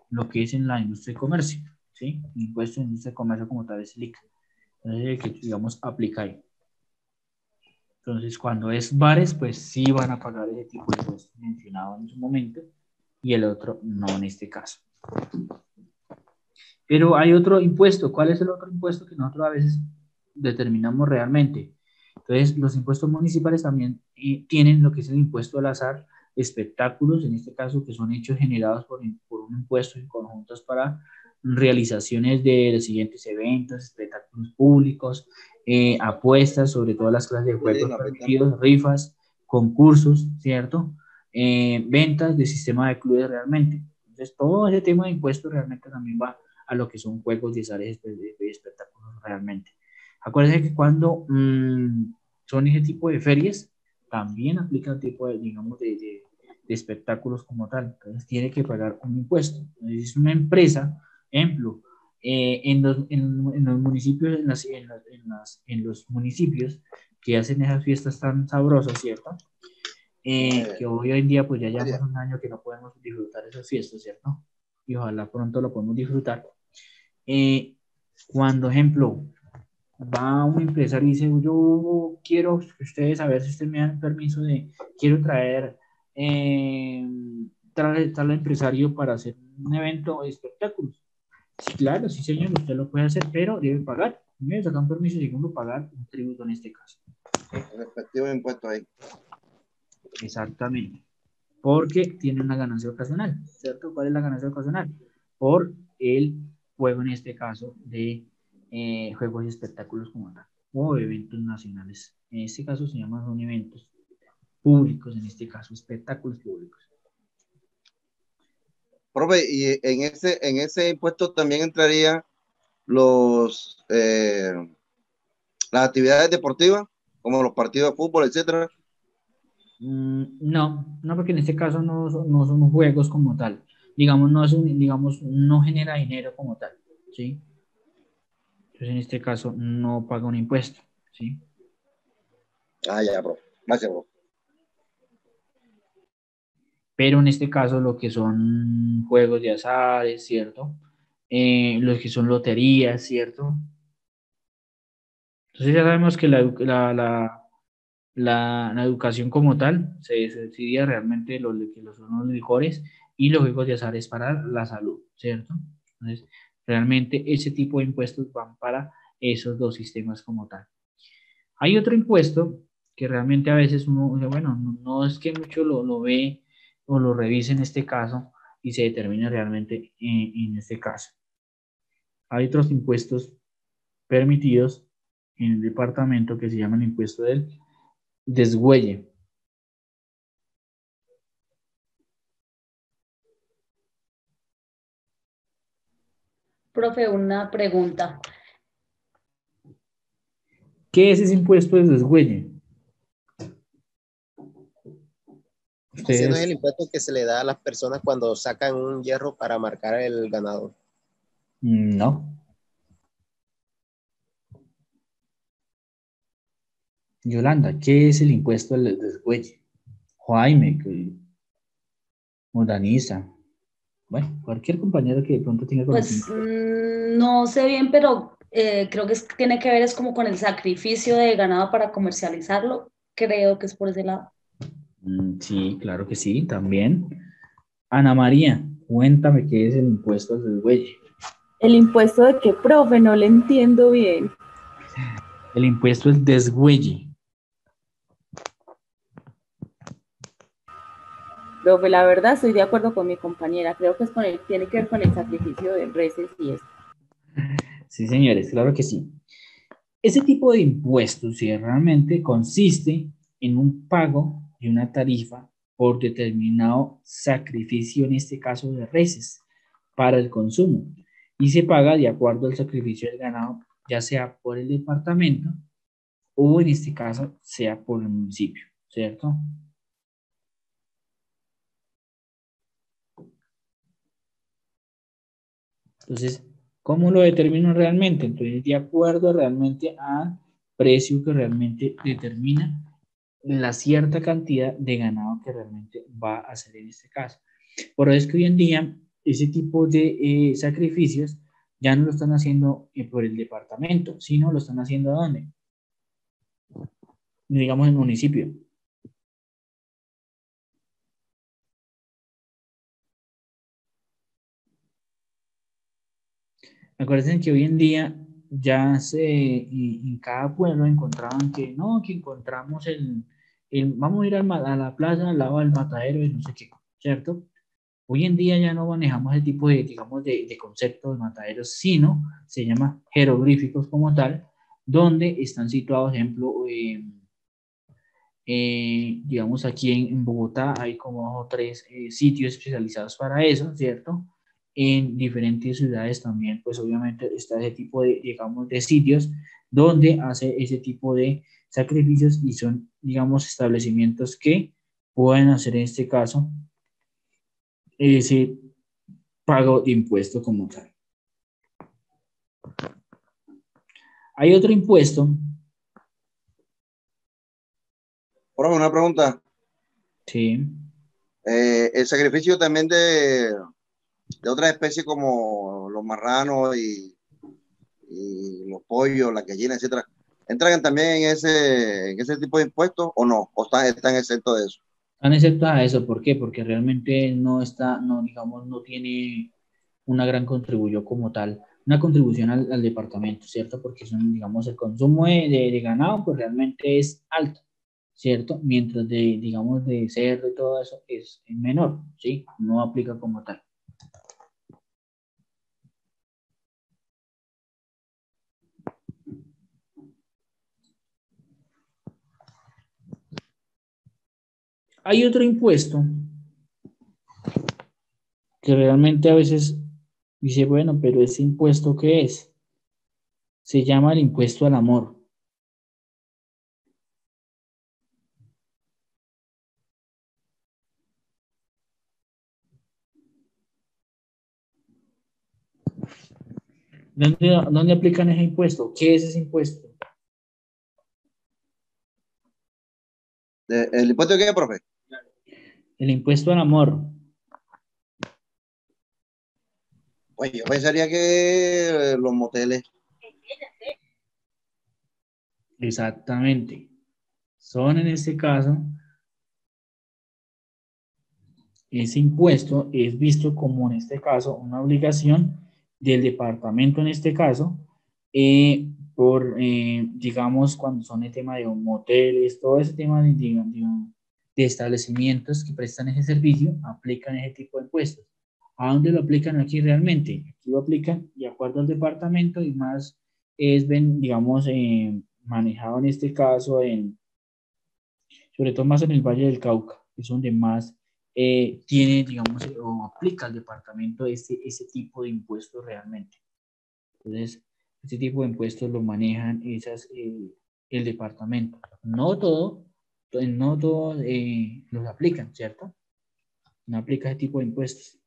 A: Lo que es en la industria de comercio, ¿sí? El impuesto de industria de comercio como tal es el ICA. Entonces, el que, digamos, aplica ahí. Entonces, cuando es bares, pues sí van a pagar ese tipo de impuestos mencionado en su momento y el otro no en este caso. Pero hay otro impuesto. ¿Cuál es el otro impuesto que nosotros a veces determinamos realmente? Entonces, los impuestos municipales también tienen lo que es el impuesto al azar, espectáculos, en este caso, que son hechos generados por un impuesto en conjuntos para realizaciones de los siguientes eventos, espectáculos públicos, apuestas sobre todas las clases de juegos permitidos, rifas, concursos, ¿cierto? Ventas de sistema de clubes realmente. Entonces, todo ese tema de impuestos realmente también va a lo que son juegos de azares de espectáculos realmente. Acuérdense que cuando son ese tipo de ferias, también aplican tipo de, digamos, de espectáculos como tal. Entonces tiene que pagar un impuesto. Entonces, es una empresa, ejemplo, en los municipios, en los municipios que hacen esas fiestas tan sabrosas, ¿cierto? Que hoy en día pues ya llevamos un año que no podemos disfrutar esas fiestas, ¿cierto? Y ojalá pronto lo podamos disfrutar. Cuando, ejemplo, va un empresario y dice, yo quiero que ustedes, a ver si ustedes me dan permiso quiero traer tal empresario para hacer un evento de espectáculos. Sí, claro, sí señor, usted lo puede hacer, pero debe pagar. Primero sacar un permiso y segundo pagar un tributo en este caso.
B: El respectivo impuesto ahí.
A: Exactamente. Porque tiene una ganancia ocasional, ¿cierto? ¿Cuál es la ganancia ocasional? Por el juego, en este caso, de juegos y espectáculos como tal, o eventos nacionales. En este caso se llaman son eventos públicos, en este caso espectáculos públicos.
B: Profe, y en ese impuesto también entraría las actividades deportivas, como los partidos de fútbol, etcétera.
A: No, porque en este caso no son juegos como tal. Digamos, no genera dinero como tal, ¿sí? Entonces, en este caso, no paga un impuesto, ¿sí?
B: Ah, ya, bro. Gracias, bro.
A: Pero en este caso, lo que son juegos de azar, es cierto. Los que son loterías, ¿cierto? Entonces, ya sabemos que la educación como tal se subsidia realmente lo que son los licores y los juegos de azar es para la salud, ¿cierto? Entonces, realmente ese tipo de impuestos van para esos dos sistemas como tal. Hay otro impuesto que realmente a veces uno, bueno, no es que mucho lo ve o lo revise en este caso y se determina realmente en este caso. Hay otros impuestos permitidos en el departamento que se llama el impuesto del desgüelle.
C: Profe, una pregunta.
A: ¿Qué es ese impuesto del desgüelle?
I: Ese no es el impuesto que se le da a las personas cuando sacan un hierro para marcar el ganado.
A: No. Yolanda, ¿qué es el impuesto del desgüelle? Jaime, o Danisa. Bueno, cualquier compañero que de pronto tenga
C: Pues
A: conocimiento.
C: no sé bien, pero creo que tiene que ver es como con el sacrificio de ganado para comercializarlo. Creo que es por ese lado.
A: Sí, claro que sí, también. Ana María, cuéntame qué es el impuesto al desgüelle.
F: ¿El impuesto de qué, profe? No le entiendo bien.
A: El impuesto al desgüelle.
J: Profe, la verdad estoy de acuerdo con mi compañera, creo que tiene que ver con el sacrificio de reses y eso.
A: Sí, señores, claro que sí. Ese tipo de impuestos, si realmente consiste en un pago de una tarifa por determinado sacrificio, en este caso de reses, para el consumo, y se paga de acuerdo al sacrificio del ganado, ya sea por el departamento o en este caso sea por el municipio, ¿cierto? Entonces, ¿cómo lo determino realmente? Entonces, de acuerdo realmente al precio que realmente determina la cierta cantidad de ganado que realmente va a hacer en este caso. Por eso es que hoy en día ese tipo de sacrificios ya no lo están haciendo por el departamento, sino lo están haciendo ¿dónde? Digamos en el municipio. Acuérdense que hoy en día ya en cada pueblo encontraban que no, que encontramos vamos a ir a la plaza al lado del matadero y no sé qué, ¿cierto? Hoy en día ya no manejamos ese tipo de, digamos, de conceptos de mataderos, sino se llama jeroglíficos como tal, donde están situados, ejemplo, digamos aquí en Bogotá hay como 3 sitios especializados para eso, ¿cierto? En diferentes ciudades también, pues obviamente está ese tipo de, digamos, de sitios donde hace ese tipo de sacrificios y son, digamos, establecimientos que pueden hacer en este caso ese pago de impuesto como tal. Hay otro impuesto.
B: Profe, una pregunta.
A: Sí.
B: El sacrificio también de otras especies como los marranos y los pollos, las gallinas, etcétera, ¿entran también en ese tipo de impuestos o no? ¿O están exentos de eso?
A: Están exceptos a eso, ¿por qué? Porque realmente no está, no, digamos, no tiene una gran contribución como tal, una contribución al departamento, ¿cierto? Porque son, digamos, el consumo de ganado, pues realmente es alto, ¿cierto? Mientras de, digamos, de cerdo y todo eso es menor, ¿sí? No aplica como tal. Hay otro impuesto que realmente a veces dice, bueno, pero ese impuesto, ¿qué es? Se llama el impuesto al amor. ¿Dónde aplican ese impuesto? ¿Qué es ese impuesto?
B: ¿El impuesto de qué, profe?
A: El impuesto al amor.
B: Pues yo pensaría que los moteles.
A: Exactamente. Son en este caso, ese impuesto es visto como en este caso una obligación del departamento en este caso, digamos, cuando son el tema de moteles, todo ese tema de establecimientos que prestan ese servicio, aplican ese tipo de impuestos. ¿A dónde lo aplican aquí realmente? Aquí lo aplican de acuerdo al departamento y más es, digamos, manejado en este caso sobre todo más en el Valle del Cauca, que es donde más tiene, digamos, o aplica el departamento ese tipo de impuestos realmente. Entonces, este tipo de impuestos lo manejan el departamento. No todos los aplican, ¿cierto? No aplica ese tipo de impuestos.